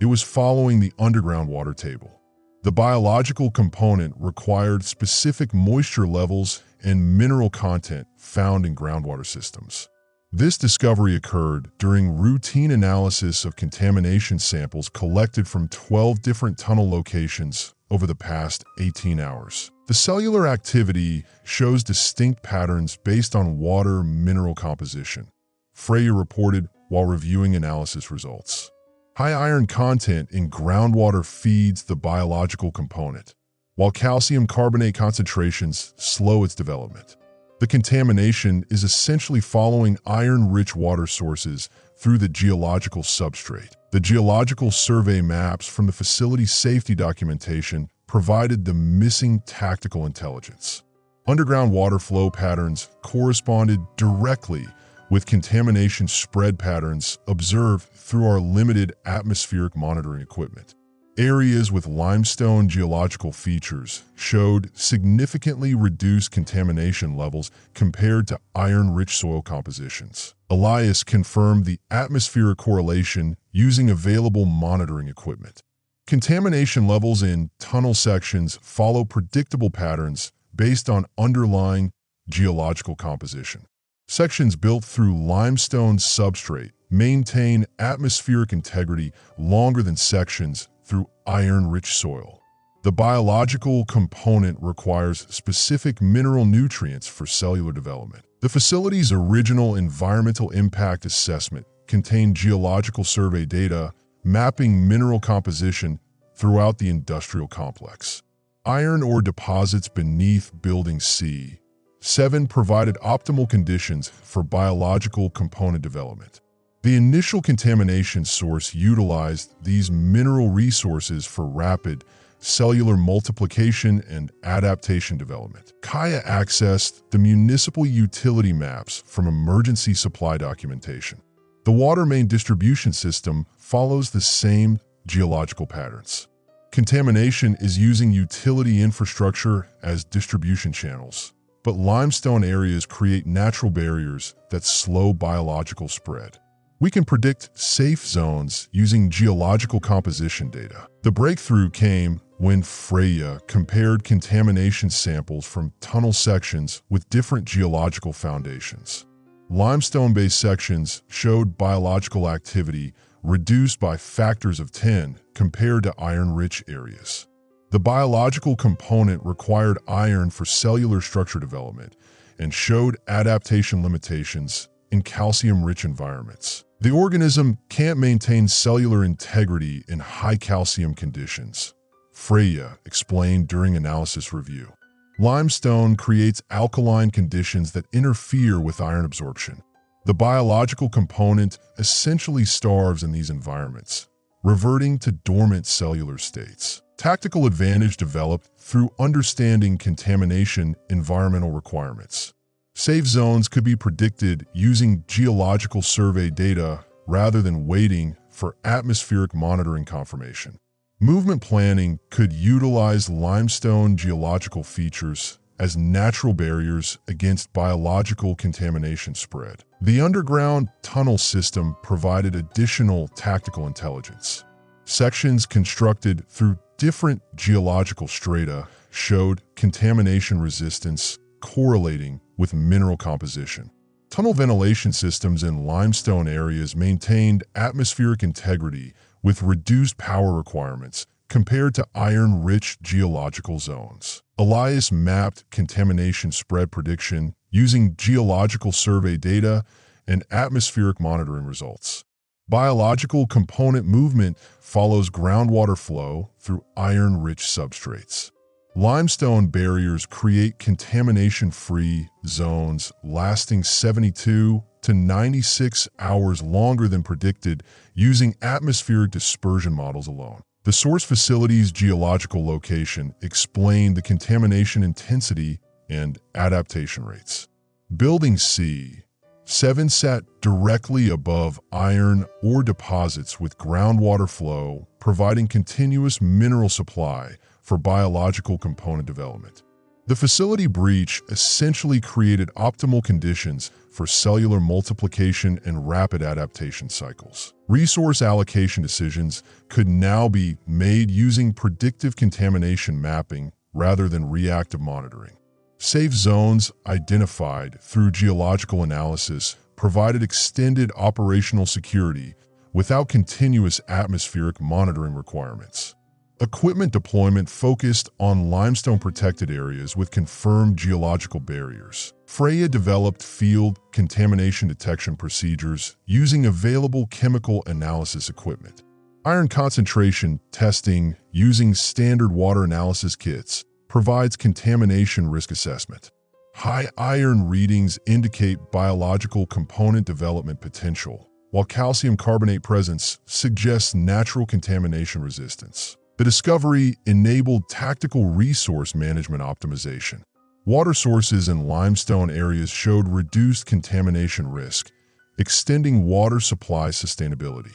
It was following the underground water table. The biological component required specific moisture levels and mineral content found in groundwater systems. This discovery occurred during routine analysis of contamination samples collected from 12 different tunnel locations over the past 18 hours. The cellular activity shows distinct patterns based on water mineral composition, Freya reported while reviewing analysis results. High iron content in groundwater feeds the biological component, while calcium carbonate concentrations slow its development. The contamination is essentially following iron-rich water sources through the geological substrate. The geological survey maps from the facility's safety documentation provided the missing tactical intelligence. Underground water flow patterns corresponded directly with contamination spread patterns observed through our limited atmospheric monitoring equipment. Areas with limestone geological features showed significantly reduced contamination levels compared to iron-rich soil compositions. Elias confirmed the atmospheric correlation using available monitoring equipment. Contamination levels in tunnel sections follow predictable patterns based on underlying geological composition. Sections built through limestone substrate maintain atmospheric integrity longer than sections through iron-rich soil. The biological component requires specific mineral nutrients for cellular development. The facility's original environmental impact assessment contained geological survey data mapping mineral composition throughout the industrial complex. Iron ore deposits beneath Building C7 provided optimal conditions for biological component development. The initial contamination source utilized these mineral resources for rapid cellular multiplication and adaptation development. Kaya accessed the municipal utility maps from emergency supply documentation. The water main distribution system follows the same geological patterns. Contamination is using utility infrastructure as distribution channels, but limestone areas create natural barriers that slow biological spread. We can predict safe zones using geological composition data. The breakthrough came when Freya compared contamination samples from tunnel sections with different geological foundations. Limestone-based sections showed biological activity reduced by factors of 10 compared to iron-rich areas. The biological component required iron for cellular structure development and showed adaptation limitations in calcium-rich environments. The organism can't maintain cellular integrity in high calcium conditions, Freya explained during analysis review. Limestone creates alkaline conditions that interfere with iron absorption. The biological component essentially starves in these environments, reverting to dormant cellular states. Tactical advantage developed through understanding contamination environmental requirements. Safe zones could be predicted using geological survey data rather than waiting for atmospheric monitoring confirmation. Movement planning could utilize limestone geological features as natural barriers against biological contamination spread. The underground tunnel system provided additional tactical intelligence. Sections constructed through different geological strata showed contamination resistance correlating with mineral composition. Tunnel ventilation systems in limestone areas maintained atmospheric integrity with reduced power requirements compared to iron-rich geological zones. Elias mapped contamination spread prediction using geological survey data and atmospheric monitoring results. Biological component movement follows groundwater flow through iron-rich substrates. Limestone barriers create contamination-free zones lasting 72 to 96 hours longer than predicted using atmospheric dispersion models alone. The source facility's geological location explained the contamination intensity and adaptation rates. Building C7 sat directly above iron ore deposits with groundwater flow, providing continuous mineral supply for biological component development. The facility breach essentially created optimal conditions for cellular multiplication and rapid adaptation cycles. Resource allocation decisions could now be made using predictive contamination mapping rather than reactive monitoring. Safe zones identified through geological analysis provided extended operational security without continuous atmospheric monitoring requirements. Equipment deployment focused on limestone-protected areas with confirmed geological barriers. Freya developed field contamination detection procedures using available chemical analysis equipment. Iron concentration testing using standard water analysis kits provides contamination risk assessment. High iron readings indicate biological component development potential, while calcium carbonate presence suggests natural contamination resistance. The discovery enabled tactical resource management optimization. Water sources in limestone areas showed reduced contamination risk, extending water supply sustainability.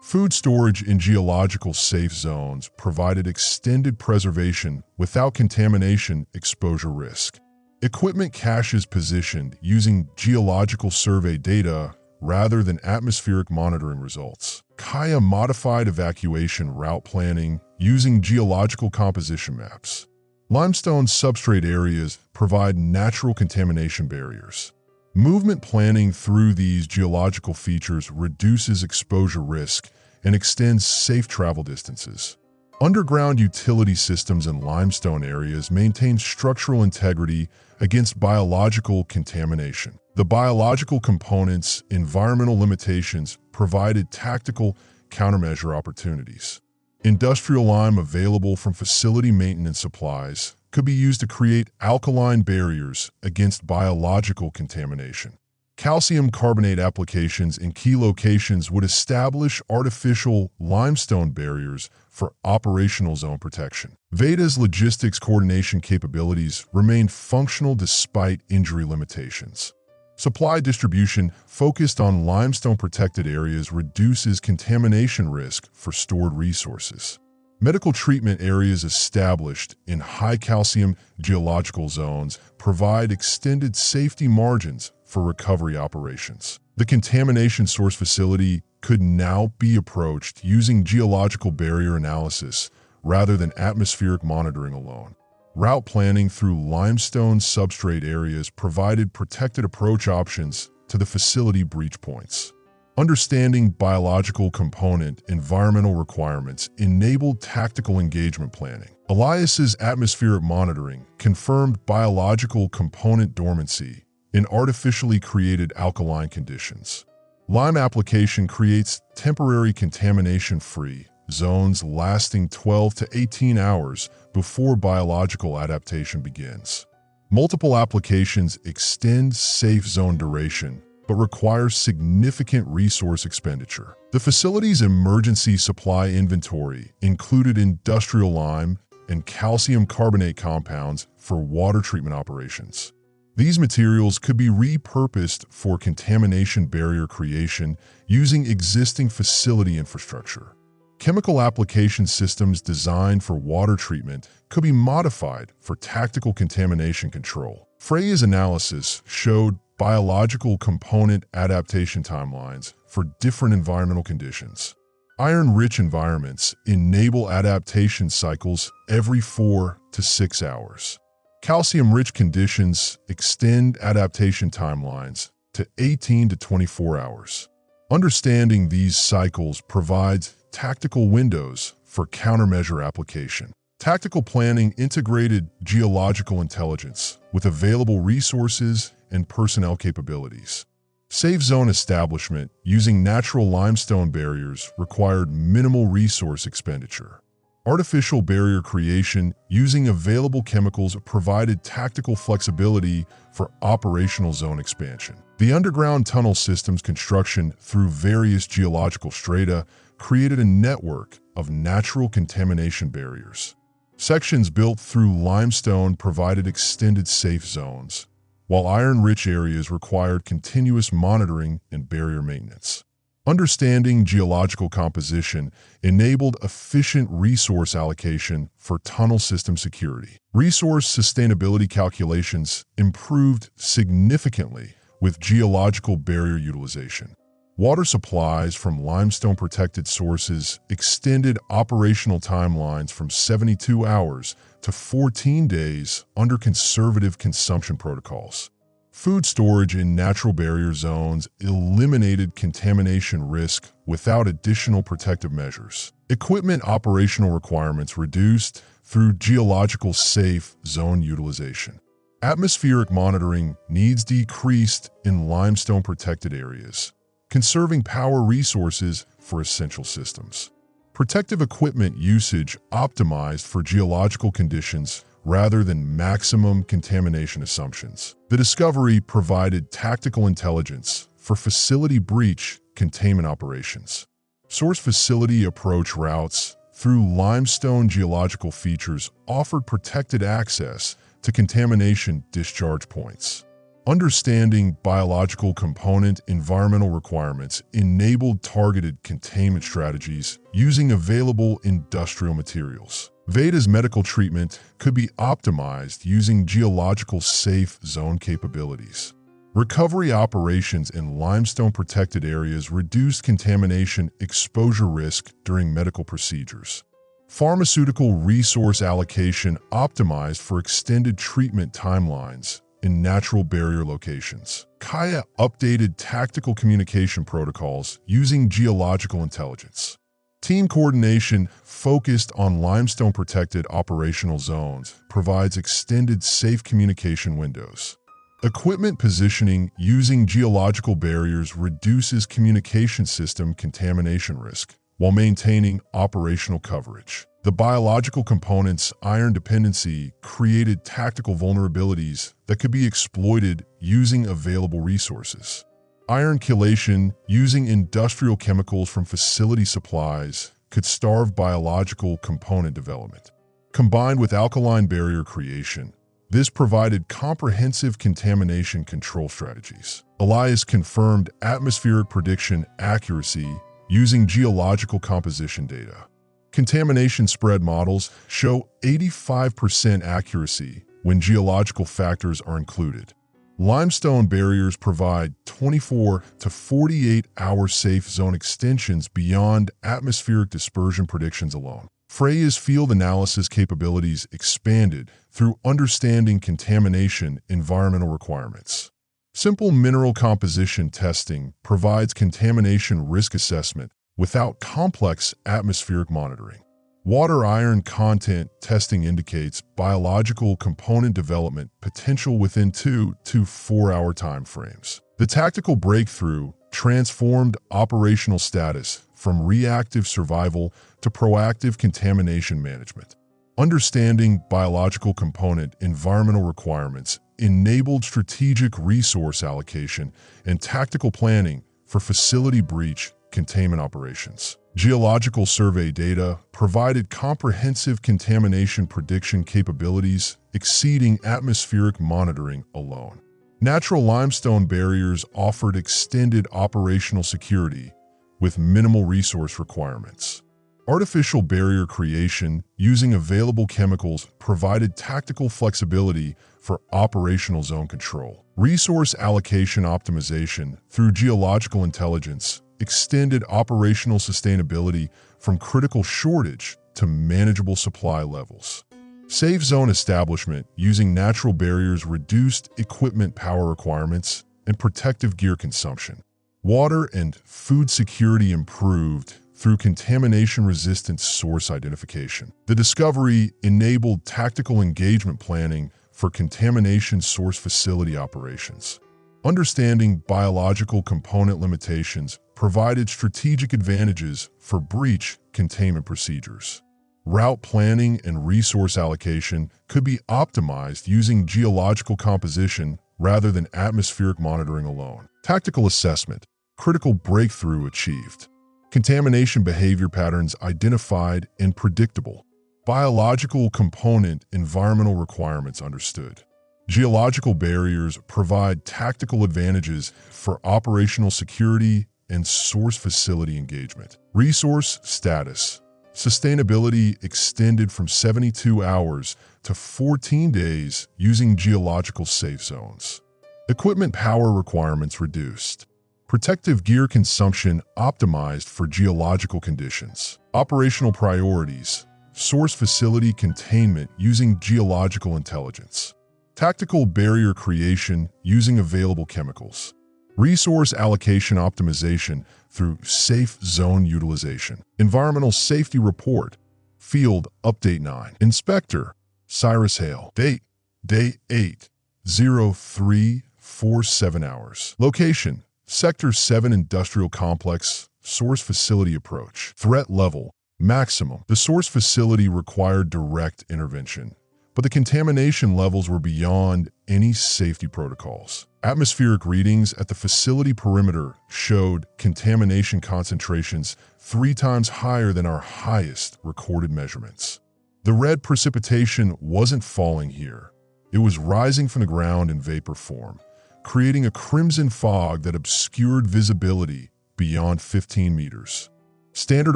Food storage in geological safe zones provided extended preservation without contamination exposure risk. Equipment caches positioned using geological survey data rather than atmospheric monitoring results. Kaya modified evacuation route planning using geological composition maps. Limestone substrate areas provide natural contamination barriers. Movement planning through these geological features reduces exposure risk and extends safe travel distances. Underground utility systems in limestone areas maintain structural integrity against biological contamination. The biological components' environmental limitations provided tactical countermeasure opportunities. Industrial lime available from facility maintenance supplies could be used to create alkaline barriers against biological contamination. Calcium carbonate applications in key locations would establish artificial limestone barriers for operational zone protection. Veda's logistics coordination capabilities remained functional despite injury limitations. Supply distribution focused on limestone-protected areas reduces contamination risk for stored resources. Medical treatment areas established in high-calcium geological zones provide extended safety margins for recovery operations. The contamination source facility could now be approached using geological barrier analysis rather than atmospheric monitoring alone. Route planning through limestone substrate areas provided protected approach options to the facility breach points. Understanding biological component environmental requirements enabled tactical engagement planning. Elias's atmospheric monitoring confirmed biological component dormancy in artificially created alkaline conditions. Lime application creates temporary contamination-free zones lasting 12 to 18 hours before biological adaptation begins. Multiple applications extend safe zone duration, but require significant resource expenditure. The facility's emergency supply inventory included industrial lime and calcium carbonate compounds for water treatment operations. These materials could be repurposed for contamination barrier creation using existing facility infrastructure. Chemical application systems designed for water treatment could be modified for tactical contamination control. Freya's analysis showed biological component adaptation timelines for different environmental conditions. Iron-rich environments enable adaptation cycles every 4 to 6 hours. Calcium-rich conditions extend adaptation timelines to 18 to 24 hours. Understanding these cycles provides tactical windows for countermeasure application. Tactical planning integrated geological intelligence with available resources and personnel capabilities. Safe zone establishment using natural limestone barriers required minimal resource expenditure. Artificial barrier creation using available chemicals provided tactical flexibility for operational zone expansion. The underground tunnel system's construction through various geological strata created a network of natural contamination barriers. Sections built through limestone provided extended safe zones, while iron-rich areas required continuous monitoring and barrier maintenance. Understanding geological composition enabled efficient resource allocation for tunnel system security. Resource sustainability calculations improved significantly with geological barrier utilization. Water supplies from limestone-protected sources extended operational timelines from 72 hours to 14 days under conservative consumption protocols. Food storage in natural barrier zones eliminated contamination risk without additional protective measures. Equipment operational requirements reduced through geological safe zone utilization. Atmospheric monitoring needs decreased in limestone-protected areas, conserving power resources for essential systems. Protective equipment usage optimized for geological conditions rather than maximum contamination assumptions. The discovery provided tactical intelligence for facility breach containment operations. Source facility approach routes through limestone geological features offered protected access to contamination discharge points. Understanding biological component environmental requirements enabled targeted containment strategies using available industrial materials. Veda's medical treatment could be optimized using geological safe zone capabilities. Recovery operations in limestone-protected areas reduced contamination exposure risk during medical procedures. Pharmaceutical resource allocation optimized for extended treatment timelines in natural barrier locations. Kaya updated tactical communication protocols using geological intelligence. Team coordination focused on limestone-protected operational zones provides extended safe communication windows. Equipment positioning using geological barriers reduces communication system contamination risk while maintaining operational coverage. The biological component's iron dependency created tactical vulnerabilities that could be exploited using available resources. Iron chelation using industrial chemicals from facility supplies could starve biological component development. Combined with alkaline barrier creation, this provided comprehensive contamination control strategies. Elias confirmed atmospheric prediction accuracy using geological composition data. Contamination spread models show 85% accuracy when geological factors are included. Limestone barriers provide 24 to 48-hour safe zone extensions beyond atmospheric dispersion predictions alone. Freya's field analysis capabilities expanded through understanding contamination environmental requirements. Simple mineral composition testing provides contamination risk assessment without complex atmospheric monitoring. Water iron content testing indicates biological component development potential within 2 to 4 hour timeframes. The tactical breakthrough transformed operational status from reactive survival to proactive contamination management. Understanding biological component environmental requirements enabled strategic resource allocation and tactical planning for facility breach containment operations. Geological survey data provided comprehensive contamination prediction capabilities exceeding atmospheric monitoring alone. Natural limestone barriers offered extended operational security with minimal resource requirements. Artificial barrier creation using available chemicals provided tactical flexibility for operational zone control. Resource allocation optimization through geological intelligence extended operational sustainability from critical shortage to manageable supply levels. Safe zone establishment using natural barriers reduced equipment power requirements and protective gear consumption. Water and food security improved through contamination-resistant source identification. The discovery enabled tactical engagement planning for contamination source facility operations. Understanding biological component limitations provided strategic advantages for breach containment procedures. Route planning and resource allocation could be optimized using geological composition rather than atmospheric monitoring alone. Tactical assessment, critical breakthrough achieved. Contamination behavior patterns identified and predictable. Biological component environmental requirements understood. Geological barriers provide tactical advantages for operational security and source facility engagement. Resource status. Sustainability extended from 72 hours to 14 days using geological safe zones. Equipment power requirements reduced. Protective gear consumption optimized for geological conditions. Operational priorities. Source facility containment using geological intelligence. Tactical barrier creation using available chemicals. Resource allocation optimization through safe zone utilization. Environmental safety report. Field update 9. Inspector Cyrus Hale. Date Day 8. 0347 hours. Location Sector 7 Industrial Complex. Source facility approach. Threat level maximum. The source facility required direct intervention, but the contamination levels were beyond any safety protocols. Atmospheric readings at the facility perimeter showed contamination concentrations 3 times higher than our highest recorded measurements. The red precipitation wasn't falling here. It was rising from the ground in vapor form, creating a crimson fog that obscured visibility beyond 15 meters. Standard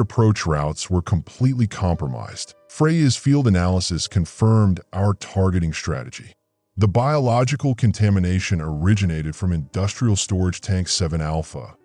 approach routes were completely compromised. Freya's field analysis confirmed our targeting strategy. The biological contamination originated from Industrial Storage Tank 7 Alpha,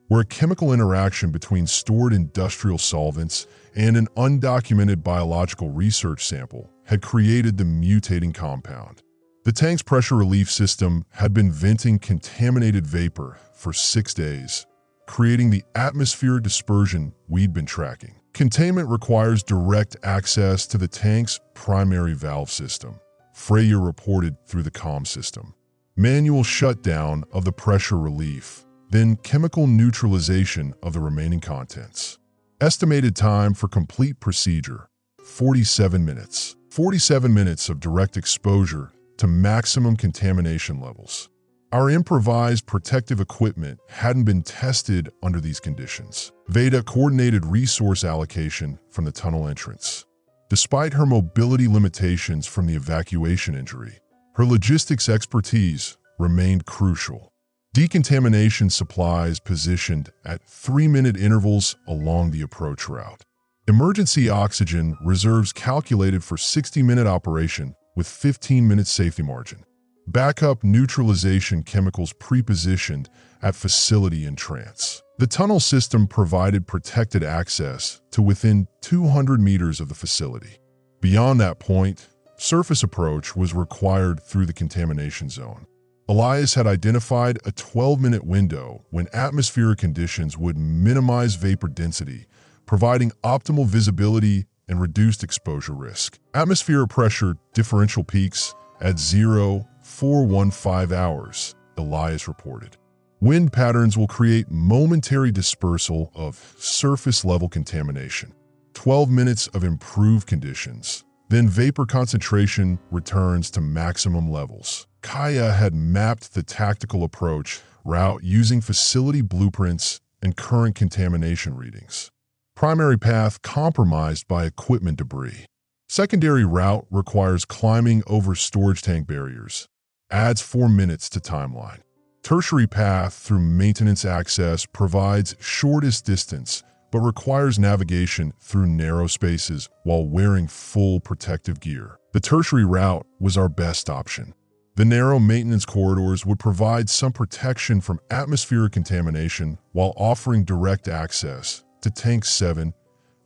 where a chemical interaction between stored industrial solvents and an undocumented biological research sample had created the mutating compound. The tank's pressure relief system had been venting contaminated vapor for 6 days, creating the atmospheric dispersion we'd been tracking. Containment requires direct access to the tank's primary valve system, Freya reported through the comm system. Manual shutdown of the pressure relief, then chemical neutralization of the remaining contents. Estimated time for complete procedure, 47 minutes. 47 minutes of direct exposure to maximum contamination levels. Our improvised protective equipment hadn't been tested under these conditions. Veda coordinated resource allocation from the tunnel entrance. Despite her mobility limitations from the evacuation injury, her logistics expertise remained crucial. Decontamination supplies positioned at 3-minute intervals along the approach route. Emergency oxygen reserves calculated for 60-minute operation with 15-minute safety margin. Backup neutralization chemicals pre-positioned at facility entrance. The tunnel system provided protected access to within 200 meters of the facility. Beyond that point, surface approach was required through the contamination zone. Elias had identified a 12-minute window when atmospheric conditions would minimize vapor density, providing optimal visibility and reduced exposure risk. Atmospheric pressure differential peaks at 0415 hours, Elias reported. Wind patterns will create momentary dispersal of surface-level contamination. 12 minutes of improved conditions. Then vapor concentration returns to maximum levels. Kaya had mapped the tactical approach route using facility blueprints and current contamination readings. Primary path compromised by equipment debris. Secondary route requires climbing over storage tank barriers. Adds 4 minutes to timeline. Tertiary path through maintenance access provides shortest distance, but requires navigation through narrow spaces while wearing full protective gear. The tertiary route was our best option. The narrow maintenance corridors would provide some protection from atmospheric contamination while offering direct access to Tank 7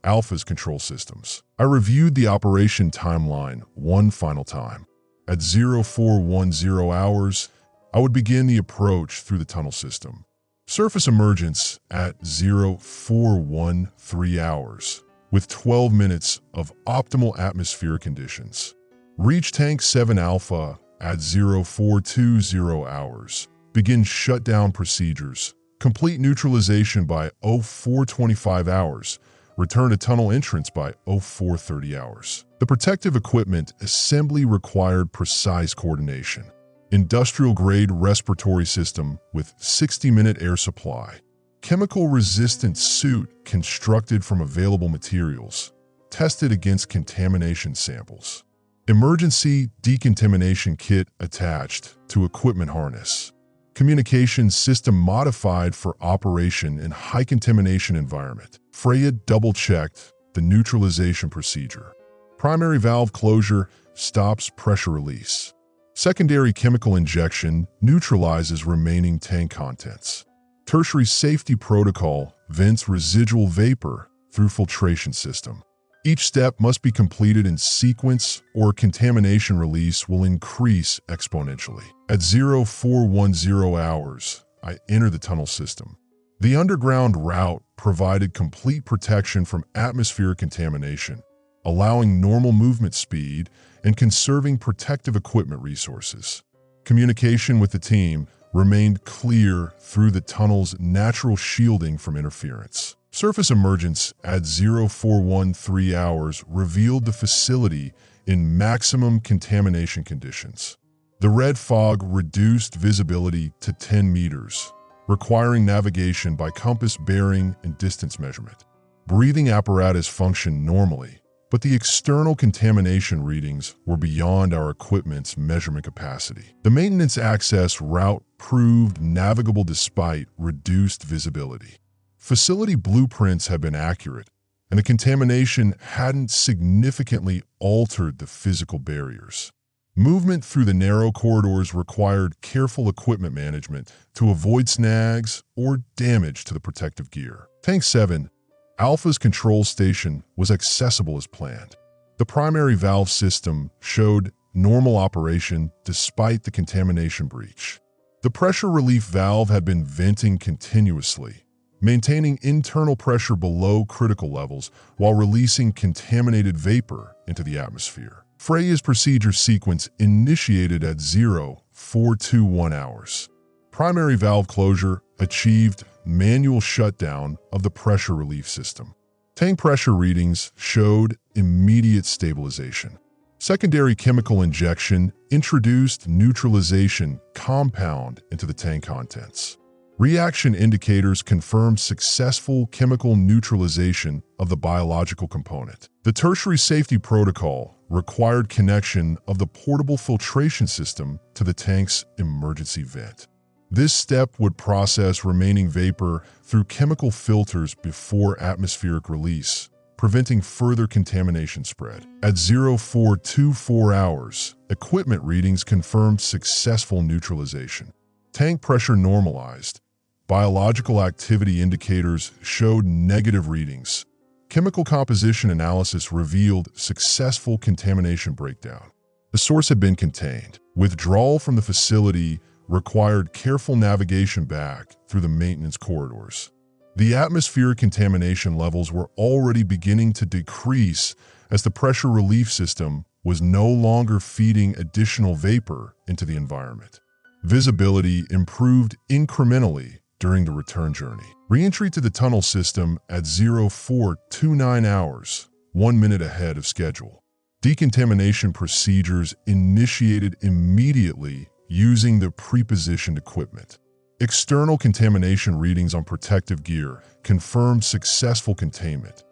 Alpha's control systems. I reviewed the operation timeline one final time. At 0410 hours, I would begin the approach through the tunnel system. Surface emergence at 0413 hours, with 12 minutes of optimal atmospheric conditions. Reach Tank 7 Alpha at 0420 hours. Begin shutdown procedures. Complete neutralization by 0425 hours. Return to tunnel entrance by 0430 hours. The protective equipment assembly required precise coordination. Industrial-grade respiratory system with 60-minute air supply. Chemical-resistant suit constructed from available materials. Tested against contamination samples. Emergency decontamination kit attached to equipment harness. Communication system modified for operation in high-contamination environment. Freya double-checked the neutralization procedure. Primary valve closure stops pressure release. Secondary chemical injection neutralizes remaining tank contents. Tertiary safety protocol vents residual vapor through filtration system. Each step must be completed in sequence or contamination release will increase exponentially. At 0410 hours, I enter the tunnel system. The underground route provided complete protection from atmospheric contamination, allowing normal movement speed and conserving protective equipment resources. Communication with the team remained clear through the tunnel's natural shielding from interference. Surface emergence at 0413 hours revealed the facility in maximum contamination conditions. The red fog reduced visibility to 10 meters, requiring navigation by compass bearing and distance measurement. Breathing apparatus functioned normally, but the external contamination readings were beyond our equipment's measurement capacity. The maintenance access route proved navigable despite reduced visibility. Facility blueprints had been accurate, and the contamination hadn't significantly altered the physical barriers. Movement through the narrow corridors required careful equipment management to avoid snags or damage to the protective gear. Tank 7 Alpha's control station was accessible as planned. The primary valve system showed normal operation despite the contamination breach. The pressure relief valve had been venting continuously, maintaining internal pressure below critical levels while releasing contaminated vapor into the atmosphere. Freya's procedure sequence initiated at 0421 hours. Primary valve closure achieved manual shutdown of the pressure relief system. Tank pressure readings showed immediate stabilization. Secondary chemical injection introduced neutralization compound into the tank contents. Reaction indicators confirmed successful chemical neutralization of the biological component. The tertiary safety protocol required connection of the portable filtration system to the tank's emergency vent. This step would process remaining vapor through chemical filters before atmospheric release, preventing further contamination spread. At 0424 hours, equipment readings confirmed successful neutralization. Tank pressure normalized. Biological activity indicators showed negative readings. Chemical composition analysis revealed successful contamination breakdown. The source had been contained. Withdrawal from the facility required careful navigation back through the maintenance corridors. The atmospheric contamination levels were already beginning to decrease as the pressure relief system was no longer feeding additional vapor into the environment. Visibility improved incrementally during the return journey. Re-entry to the tunnel system at 0429 hours, 1 minute ahead of schedule. Decontamination procedures initiated immediately using the pre-positioned equipment. External contamination readings on protective gear confirmed successful containment.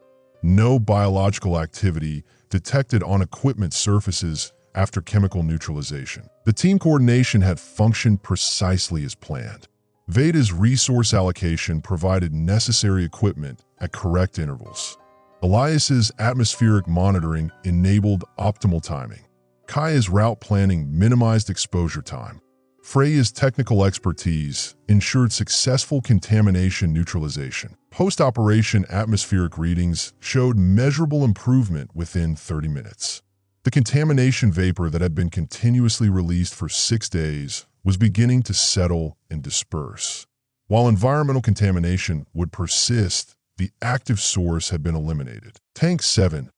No biological activity detected on equipment surfaces after chemical neutralization. The team coordination had functioned precisely as planned. Veda's resource allocation provided necessary equipment at correct intervals. Elias's atmospheric monitoring enabled optimal timing. Kaya's route planning minimized exposure time. Freya's technical expertise ensured successful contamination neutralization. Post-operation atmospheric readings showed measurable improvement within 30 minutes. The contamination vapor that had been continuously released for 6 days was beginning to settle and disperse. While environmental contamination would persist, the active source had been eliminated. Tank 7,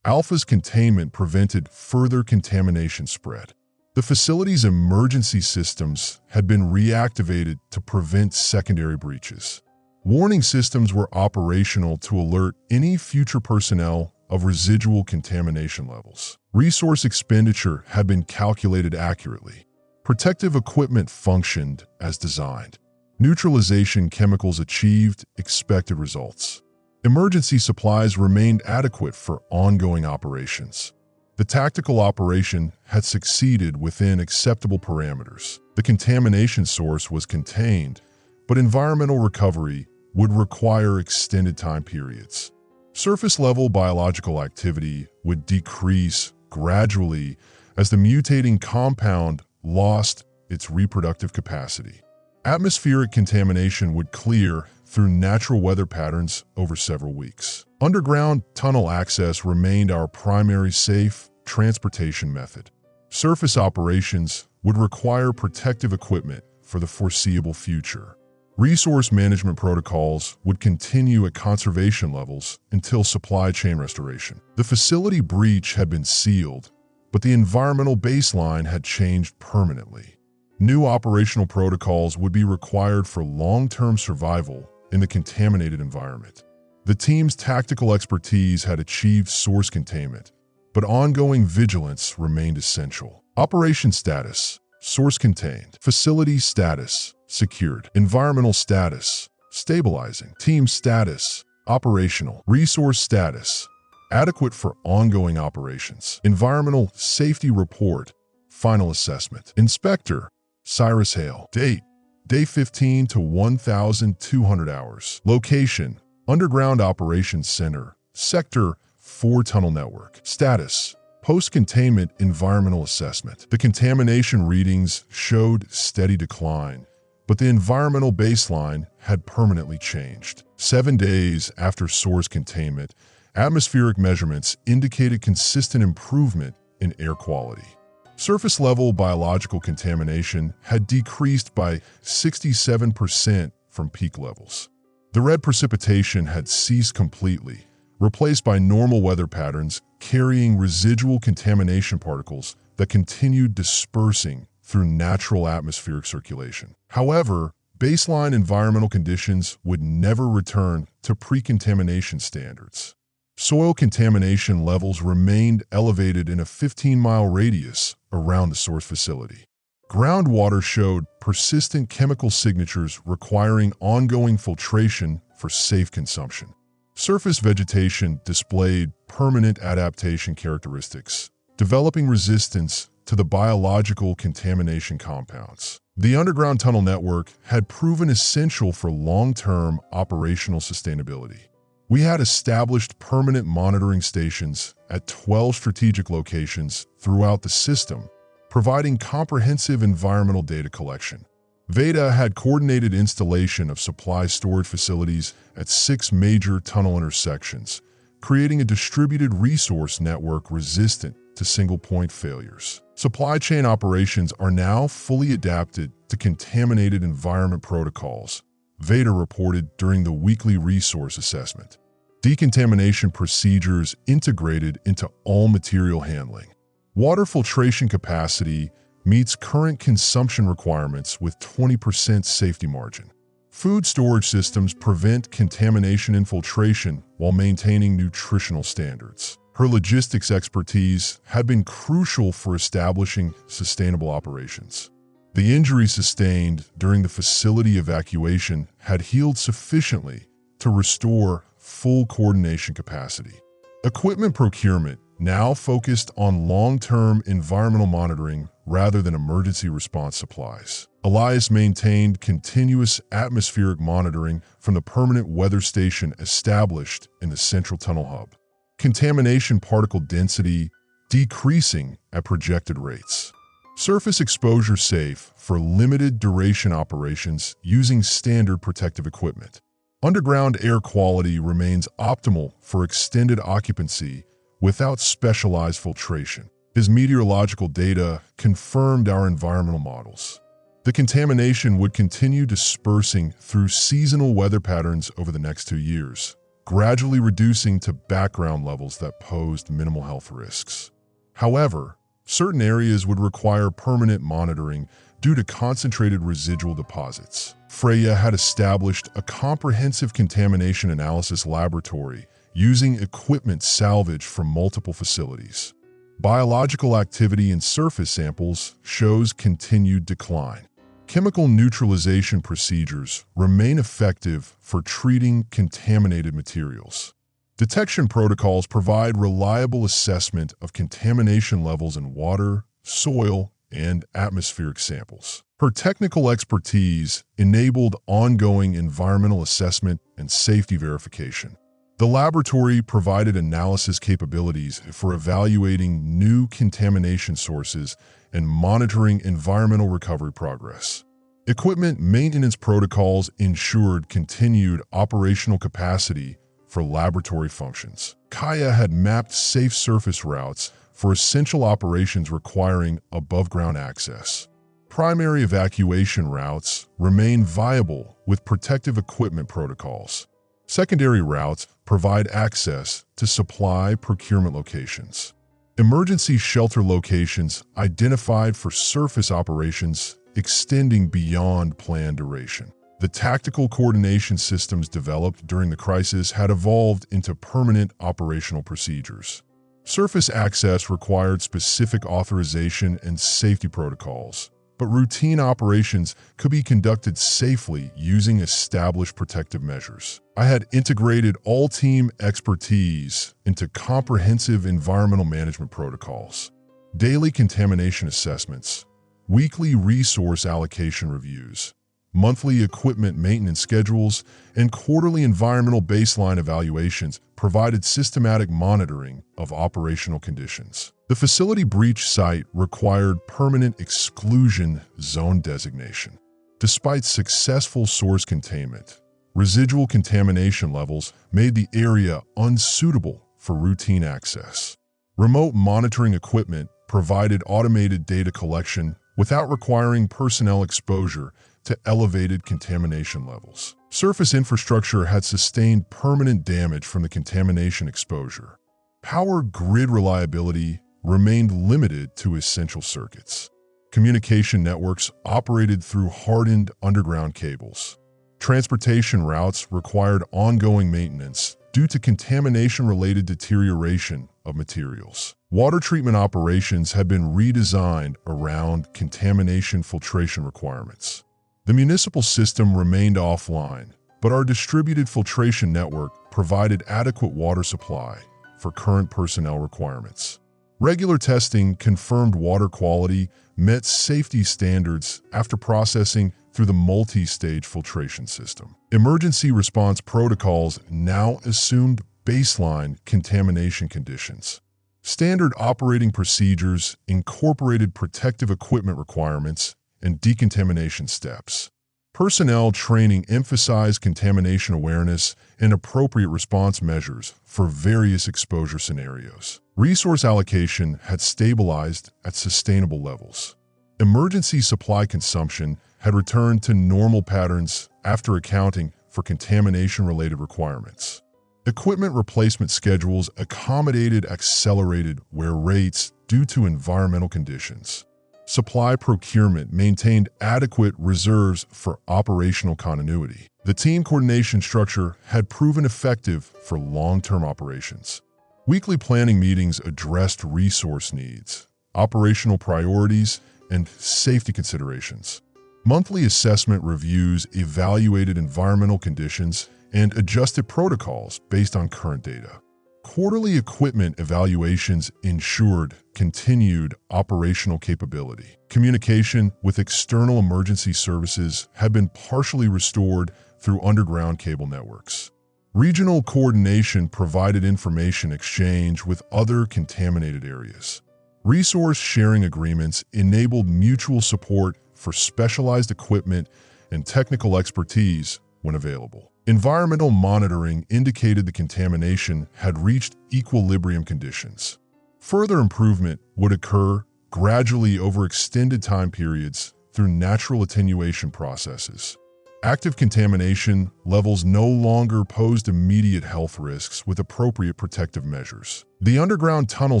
Alpha's containment prevented further contamination spread. The facility's emergency systems had been reactivated to prevent secondary breaches. Warning systems were operational to alert any future personnel of residual contamination levels. Resource expenditure had been calculated accurately. Protective equipment functioned as designed. Neutralization chemicals achieved expected results. Emergency supplies remained adequate for ongoing operations. The tactical operation had succeeded within acceptable parameters. The contamination source was contained, but environmental recovery would require extended time periods. Surface-level biological activity would decrease gradually as the mutating compound lost its reproductive capacity. Atmospheric contamination would clear through natural weather patterns over several weeks. Underground tunnel access remained our primary safe transportation method. Surface operations would require protective equipment for the foreseeable future. Resource management protocols would continue at conservation levels until supply chain restoration. The facility breach had been sealed, but the environmental baseline had changed permanently. New operational protocols would be required for long-term survival in the contaminated environment. The team's tactical expertise had achieved source containment, but ongoing vigilance remained essential. Operation status: source contained. Facility status: secured. Environmental status: stabilizing. Team status: operational. Resource status: adequate for ongoing operations. Environmental safety report: final assessment. Inspector: Cyrus Hale. Date: Day 15 to 1,200 hours. Location: Underground Operations Center, Sector 4 Tunnel Network. Status: post-containment environmental assessment. The contamination readings showed steady decline, but the environmental baseline had permanently changed. 7 days after source containment, atmospheric measurements indicated consistent improvement in air quality. Surface-level biological contamination had decreased by 67% from peak levels. The red precipitation had ceased completely, replaced by normal weather patterns carrying residual contamination particles that continued dispersing through natural atmospheric circulation. However, baseline environmental conditions would never return to pre-contamination standards. Soil contamination levels remained elevated in a 15-mile radius around the source facility. Groundwater showed persistent chemical signatures requiring ongoing filtration for safe consumption. Surface vegetation displayed permanent adaptation characteristics, developing resistance to the biological contamination compounds. The underground tunnel network had proven essential for long-term operational sustainability. We had established permanent monitoring stations at 12 strategic locations throughout the system, providing comprehensive environmental data collection. Veda had coordinated installation of supply storage facilities at 6 major tunnel intersections, creating a distributed resource network resistant to single-point failures. Supply chain operations are now fully adapted to contaminated environment protocols, Veda reported during the weekly resource assessment. Decontamination procedures integrated into all material handling. Water filtration capacity meets current consumption requirements with 20% safety margin. Food storage systems prevent contamination infiltration while maintaining nutritional standards. Her logistics expertise had been crucial for establishing sustainable operations. The injury sustained during the facility evacuation had healed sufficiently to restore full coordination capacity. Equipment procurement now focused on long-term environmental monitoring rather than emergency response supplies. Elias maintained continuous atmospheric monitoring from the permanent weather station established in the central tunnel hub. Contamination particle density decreasing at projected rates. Surface exposure safe for limited duration operations using standard protective equipment. Underground air quality remains optimal for extended occupancy without specialized filtration. His meteorological data confirmed our environmental models. The contamination would continue dispersing through seasonal weather patterns over the next 2 years, gradually reducing to background levels that posed minimal health risks. However, certain areas would require permanent monitoring due to concentrated residual deposits. Freya had established a comprehensive contamination analysis laboratory using equipment salvaged from multiple facilities. Biological activity in surface samples shows continued decline. Chemical neutralization procedures remain effective for treating contaminated materials. Detection protocols provide reliable assessment of contamination levels in water, soil, and atmospheric samples. Her technical expertise enabled ongoing environmental assessment and safety verification. The laboratory provided analysis capabilities for evaluating new contamination sources and monitoring environmental recovery progress. Equipment maintenance protocols ensured continued operational capacity for laboratory functions. Kaya had mapped safe surface routes for essential operations requiring above-ground access. Primary evacuation routes remain viable with protective equipment protocols. Secondary routes provide access to supply procurement locations. Emergency shelter locations identified for surface operations extending beyond planned duration. The tactical coordination systems developed during the crisis had evolved into permanent operational procedures. Surface access required specific authorization and safety protocols, but routine operations could be conducted safely using established protective measures. I had integrated all team expertise into comprehensive environmental management protocols, daily contamination assessments, weekly resource allocation reviews, monthly equipment maintenance schedules, and quarterly environmental baseline evaluations provided systematic monitoring of operational conditions. The facility breach site required permanent exclusion zone designation. Despite successful source containment, residual contamination levels made the area unsuitable for routine access. Remote monitoring equipment provided automated data collection without requiring personnel exposure to elevated contamination levels. Surface infrastructure had sustained permanent damage from the contamination exposure. Power grid reliability remained limited to essential circuits. Communication networks operated through hardened underground cables. Transportation routes required ongoing maintenance due to contamination-related deterioration of materials. Water treatment operations had been redesigned around contamination filtration requirements. The municipal system remained offline, but our distributed filtration network provided adequate water supply for current personnel requirements. Regular testing confirmed water quality met safety standards after processing through the multi-stage filtration system. Emergency response protocols now assumed baseline contamination conditions. Standard operating procedures incorporated protective equipment requirements and decontamination steps. Personnel training emphasized contamination awareness and appropriate response measures for various exposure scenarios. Resource allocation had stabilized at sustainable levels. Emergency supply consumption had returned to normal patterns after accounting for contamination-related requirements. Equipment replacement schedules accommodated accelerated wear rates due to environmental conditions. Supply procurement maintained adequate reserves for operational continuity. The team coordination structure had proven effective for long-term operations. Weekly planning meetings addressed resource needs, operational priorities, and safety considerations. Monthly assessment reviews evaluated environmental conditions and adjusted protocols based on current data. Quarterly equipment evaluations ensured continued operational capability. Communication with external emergency services had been partially restored through underground cable networks. Regional coordination provided information exchange with other contaminated areas. Resource sharing agreements enabled mutual support for specialized equipment and technical expertise when available. Environmental monitoring indicated the contamination had reached equilibrium conditions. Further improvement would occur gradually over extended time periods through natural attenuation processes. Active contamination levels no longer posed immediate health risks with appropriate protective measures. The underground tunnel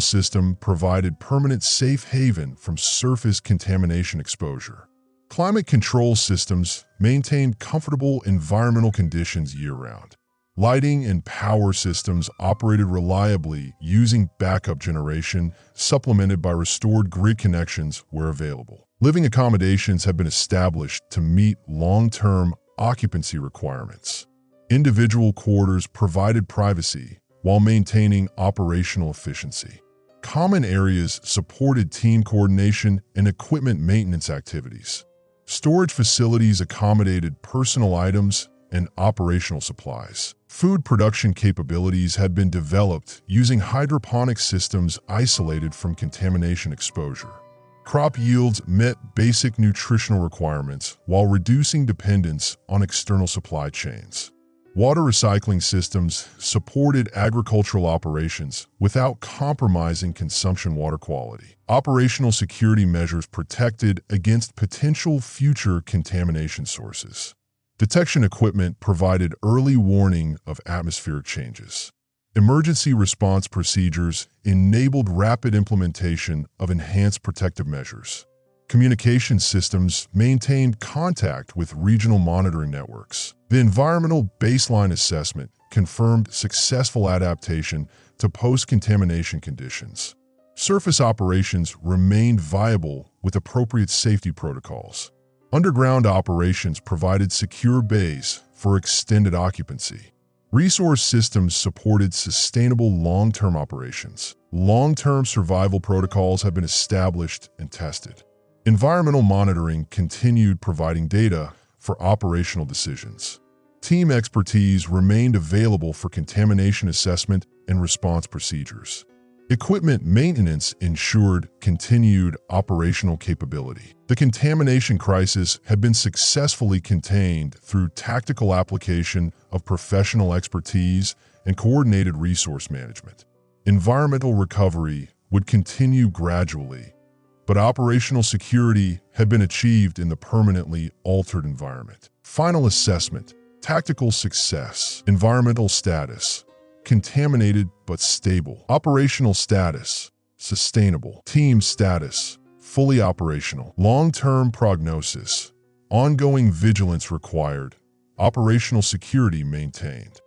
system provided permanent safe haven from surface contamination exposure. Climate control systems maintained comfortable environmental conditions year-round. Lighting and power systems operated reliably using backup generation, supplemented by restored grid connections where available. Living accommodations have been established to meet long-term occupancy requirements. Individual quarters provided privacy while maintaining operational efficiency. Common areas supported team coordination and equipment maintenance activities. Storage facilities accommodated personal items and operational supplies. Food production capabilities had been developed using hydroponic systems isolated from contamination exposure. Crop yields met basic nutritional requirements while reducing dependence on external supply chains. Water recycling systems supported agricultural operations without compromising consumption water quality. Operational security measures protected against potential future contamination sources. Detection equipment provided early warning of atmospheric changes. Emergency response procedures enabled rapid implementation of enhanced protective measures. Communication systems maintained contact with regional monitoring networks. The environmental baseline assessment confirmed successful adaptation to post-contamination conditions. Surface operations remained viable with appropriate safety protocols. Underground operations provided secure bays for extended occupancy. Resource systems supported sustainable long-term operations. Long-term survival protocols have been established and tested. Environmental monitoring continued providing data for operational decisions. Team expertise remained available for contamination assessment and response procedures. Equipment maintenance ensured continued operational capability. The contamination crisis had been successfully contained through tactical application of professional expertise and coordinated resource management. Environmental recovery would continue gradually, but operational security had been achieved in the permanently altered environment. Final assessment: tactical success. Environmental status: contaminated but stable. Operational status: sustainable. Team status: fully operational. Long-term prognosis: ongoing vigilance required. Operational security maintained.